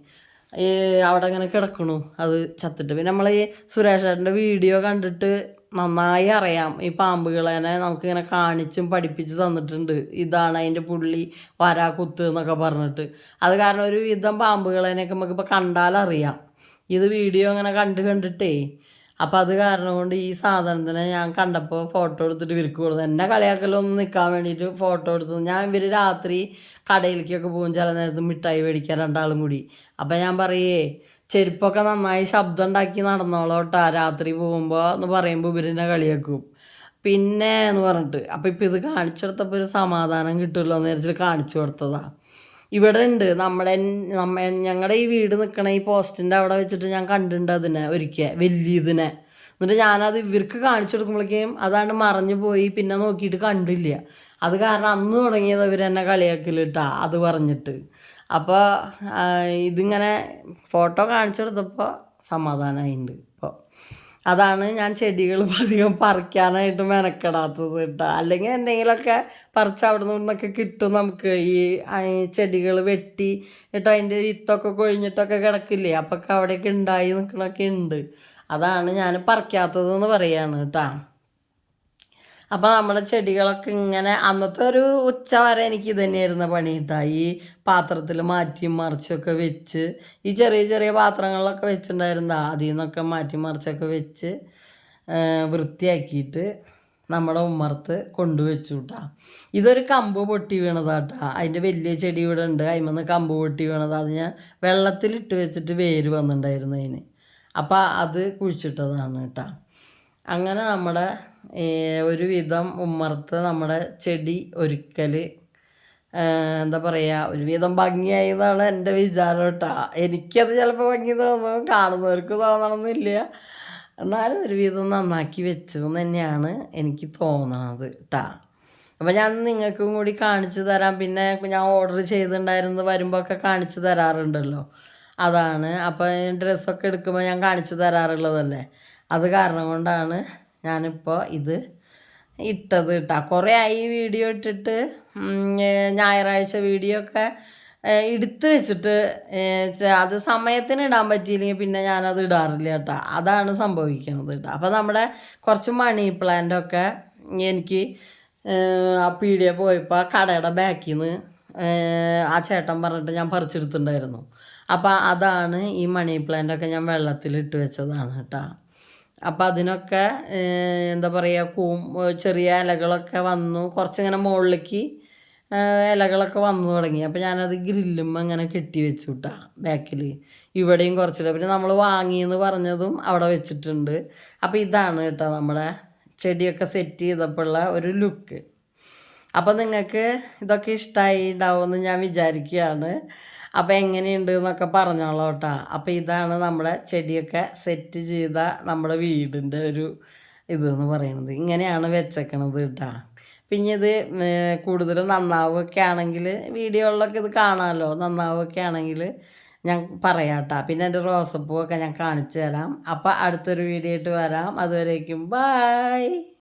ഈ അവിടെ ഇങ്ങനെ കിടക്കണു അത് ചത്തിട്ട്. പിന്നെ നമ്മൾ ഈ സുരേഷ് ഏട്ടൻ്റെ വീഡിയോ കണ്ടിട്ട് നന്നായി അറിയാം, ഈ പാമ്പുകളെ നമുക്കിങ്ങനെ കാണിച്ചും പഠിപ്പിച്ച് തന്നിട്ടുണ്ട്. ഇതാണ് അതിൻ്റെ പുള്ളി, വരാ കുത്ത് എന്നൊക്കെ പറഞ്ഞിട്ട്. അത് കാരണം ഒരു വിധം പാമ്പുകളെയൊക്കെ നമുക്കിപ്പോൾ കണ്ടാലറിയാം. ഇത് വീഡിയോ ഇങ്ങനെ കണ്ടിട്ടേ. അപ്പം അത് കാരണം കൊണ്ട് ഈ സാധനത്തിനെ ഞാൻ കണ്ടപ്പോൾ ഫോട്ടോ എടുത്തിട്ട് ഇവർക്ക് കൊടുത്തു. എന്നെ കളിയാക്കലൊന്നും നിൽക്കാൻ വേണ്ടിയിട്ട് ഫോട്ടോ എടുത്തു. ഞാൻ ഇവർ രാത്രി കടയിലേക്കൊക്കെ പോകും ചില നേരത്ത് മിഠായി മേടിക്കാൻ രണ്ടാളും കൂടി. അപ്പം ഞാൻ പറയേ ചെരുപ്പൊക്കെ നന്നായി ശബ്ദം ഉണ്ടാക്കി നടന്നോളൂ കേട്ടോ രാത്രി പോകുമ്പോൾ എന്ന് പറയുമ്പോൾ ഇവരെന്നെ കളിയാക്കും പിന്നെ എന്ന് പറഞ്ഞിട്ട്. അപ്പം ഇപ്പം ഇത് കാണിച്ചെടുത്തപ്പോൾ ഒരു സമാധാനം കിട്ടുമല്ലോ എന്ന് വിചാരിച്ചിട്ട് കാണിച്ചു കൊടുത്തതാണ്. ഇവിടെ ഉണ്ട് ഞങ്ങളുടെ ഈ വീട് നിൽക്കണ ഈ പോസ്റ്റിൻ്റെ അവിടെ വെച്ചിട്ട് ഞാൻ കണ്ടിട്ടുണ്ട് അതിനെ ഒരിക്കൽ, വലിയതിനെ. എന്നിട്ട് ഞാനത് ഇവർക്ക് കാണിച്ചു കൊടുക്കുമ്പോഴേക്കും അതാണ്ട് മറഞ്ഞു പോയി, പിന്നെ നോക്കിയിട്ട് കണ്ടില്ല. അത് കാരണം അന്ന് തുടങ്ങിയത് ഇവരെന്നെ കളിയാക്കലിട്ടാ അത് പറഞ്ഞിട്ട്. അപ്പോൾ ഇതിങ്ങനെ ഫോട്ടോ കാണിച്ചു കൊടുത്തപ്പോൾ സമാധാനമായിട്ടുണ്ട്. ഇപ്പോൾ അതാണ് ഞാൻ ചെടികൾ അധികം പറിക്കാനായിട്ട് മെനക്കെടാത്തത് കേട്ടോ. അല്ലെങ്കിൽ എന്തെങ്കിലുമൊക്കെ പറിച്ച് അവിടെ നിന്നൊക്കെ കിട്ടും നമുക്ക്. ഈ ചെടികൾ വെട്ടി കേട്ടോ അതിൻ്റെ വിത്തൊക്കെ കൊഴിഞ്ഞിട്ടൊക്കെ കിടക്കില്ലേ, അപ്പൊക്കെ അവിടെയൊക്കെ ഉണ്ടായി നിൽക്കണൊക്കെ ഉണ്ട്. അതാണ് ഞാൻ പറിക്കാത്തതെന്ന് പറയാണ് കേട്ടോ. അപ്പോൾ നമ്മുടെ ചെടികളൊക്കെ ഇങ്ങനെ അന്നത്തെ ഒരു ഉച്ച വരെ എനിക്ക് ഇത് തന്നെയായിരുന്നു പണി കേട്ടോ. ഈ പാത്രത്തിൽ മാറ്റിയും മറിച്ചൊക്കെ വെച്ച്, ഈ ചെറിയ ചെറിയ പാത്രങ്ങളിലൊക്കെ വെച്ചിട്ടുണ്ടായിരുന്ന അതിൽ നിന്നൊക്കെ മാറ്റി മറിച്ചൊക്കെ വെച്ച് വൃത്തിയാക്കിയിട്ട് നമ്മുടെ ഉമ്മർത്ത് കൊണ്ടുവച്ചു കേട്ടാ. ഇതൊരു കമ്പ് പൊട്ടി വീണതാട്ടാ. അതിൻ്റെ വലിയ ചെടി ഇവിടെ ഉണ്ട്, അതിൽ കമ്പ് പൊട്ടി വീണത്. അത് ഞാൻ വെള്ളത്തിലിട്ട് വെച്ചിട്ട് വേര് വന്നിട്ടുണ്ടായിരുന്നു അതിന്. അപ്പം അത് കുഴിച്ചിട്ടതാണ് കേട്ടാ. അങ്ങനെ നമ്മുടെ ഒരുവിധം ഉമ്മർത്ത് നമ്മുടെ ചെടി ഒരുക്കൽ എന്താ പറയുക, ഒരുവിധം ഭംഗിയായി എന്നാണ് എൻ്റെ വിചാരം കേട്ടാ. എനിക്കത് ചിലപ്പോൾ ഭംഗി തോന്നും, കാണുന്നവർക്ക് തോന്നണമെന്നില്ല. എന്നാലും ഒരുവിധം നന്നാക്കി വെച്ചു എന്ന് തന്നെയാണ് എനിക്ക് തോന്നണത് കേട്ടാ. അപ്പോൾ ഞാൻ നിങ്ങൾക്കും കൂടി കാണിച്ചു തരാം. പിന്നെ ഞാൻ ഓർഡർ ചെയ്തിട്ടുണ്ടായിരുന്നത് വരുമ്പോൾ ഒക്കെ കാണിച്ചു തരാറുണ്ടല്ലോ, അതാണ്. അപ്പോൾ ഡ്രസ്സൊക്കെ എടുക്കുമ്പോൾ ഞാൻ കാണിച്ചു തരാറുള്ളതല്ലേ, അത് കാരണം കൊണ്ടാണ് ഞാനിപ്പോൾ ഇത് ഇട്ടത് കേട്ടോ. കുറേ ആയി വീഡിയോ ഇട്ടിട്ട്. ഞായറാഴ്ച വീഡിയോ ഒക്കെ എടുത്ത് വെച്ചിട്ട് അത് സമയത്തിന് ഇടാൻ പറ്റിയില്ലെങ്കിൽ പിന്നെ ഞാനത് ഇടാറില്ല കേട്ടോ. അതാണ് സംഭവിക്കുന്നത് കേട്ടോ. അപ്പോൾ നമ്മുടെ കുറച്ച് മണി പ്ലാന്റൊക്കെ എനിക്ക് ആ പീടിക പോയപ്പോൾ ആ കടയുടെ ബാക്കിൽ നിന്ന് ആ ചേട്ടൻ പറഞ്ഞിട്ട് ഞാൻ പറിച്ചെടുത്തിട്ടുണ്ടായിരുന്നു. അപ്പോൾ അതാണ് ഈ മണി പ്ലാന്റൊക്കെ ഞാൻ വെള്ളത്തിലിട്ട് വെച്ചതാണ് കേട്ടോ. അപ്പം അതിനൊക്കെ എന്താ പറയുക, ചെറിയ ഇലകളൊക്കെ വന്നു, കുറച്ചിങ്ങനെ മുകളിലേക്ക് ഇലകളൊക്കെ വന്നു തുടങ്ങി. അപ്പോൾ ഞാനത് ഗ്രില്ലുമ്പോൾ അങ്ങനെ കെട്ടി വെച്ചു കേട്ടാ ബാക്കിൽ. ഇവിടെയും കുറച്ചിട്ട് പിന്നെ നമ്മൾ വാങ്ങിയെന്ന് പറഞ്ഞതും അവിടെ വെച്ചിട്ടുണ്ട്. അപ്പോൾ ഇതാണ് കേട്ടോ നമ്മുടെ ചെടിയൊക്കെ സെറ്റ് ചെയ്തപ്പോഴുള്ള ഒരു ലുക്ക്. അപ്പോൾ നിങ്ങൾക്ക് ഇതൊക്കെ ഇഷ്ടമായി ഉണ്ടാവുമെന്ന് ഞാൻ വിചാരിക്കുകയാണ്. അപ്പോൾ എങ്ങനെയുണ്ട് എന്നൊക്കെ പറഞ്ഞോളൂ കേട്ടോ. അപ്പോൾ ഇതാണ് നമ്മുടെ ചെടിയൊക്കെ സെറ്റ് ചെയ്ത നമ്മുടെ വീടിൻ്റെ ഒരു ഇതെന്ന് പറയുന്നത്. ഇങ്ങനെയാണ് വെച്ചേക്കണത് കേട്ടോ. പിന്നെ ഇത് കൂടുതൽ നന്നാവുകയൊക്കെ ആണെങ്കിൽ വീഡിയോകളിലൊക്കെ ഇത് കാണാമല്ലോ, നന്നാവുകയൊക്കെ ആണെങ്കിൽ ഞാൻ പറയാം കേട്ടോ. പിന്നെ എൻ്റെ റോസപ്പൂവൊക്കെ ഞാൻ കാണിച്ചു തരാം. അപ്പോൾ അടുത്തൊരു വീഡിയോ ആയിട്ട് വരാം. അതുവരേക്കും ബായ്.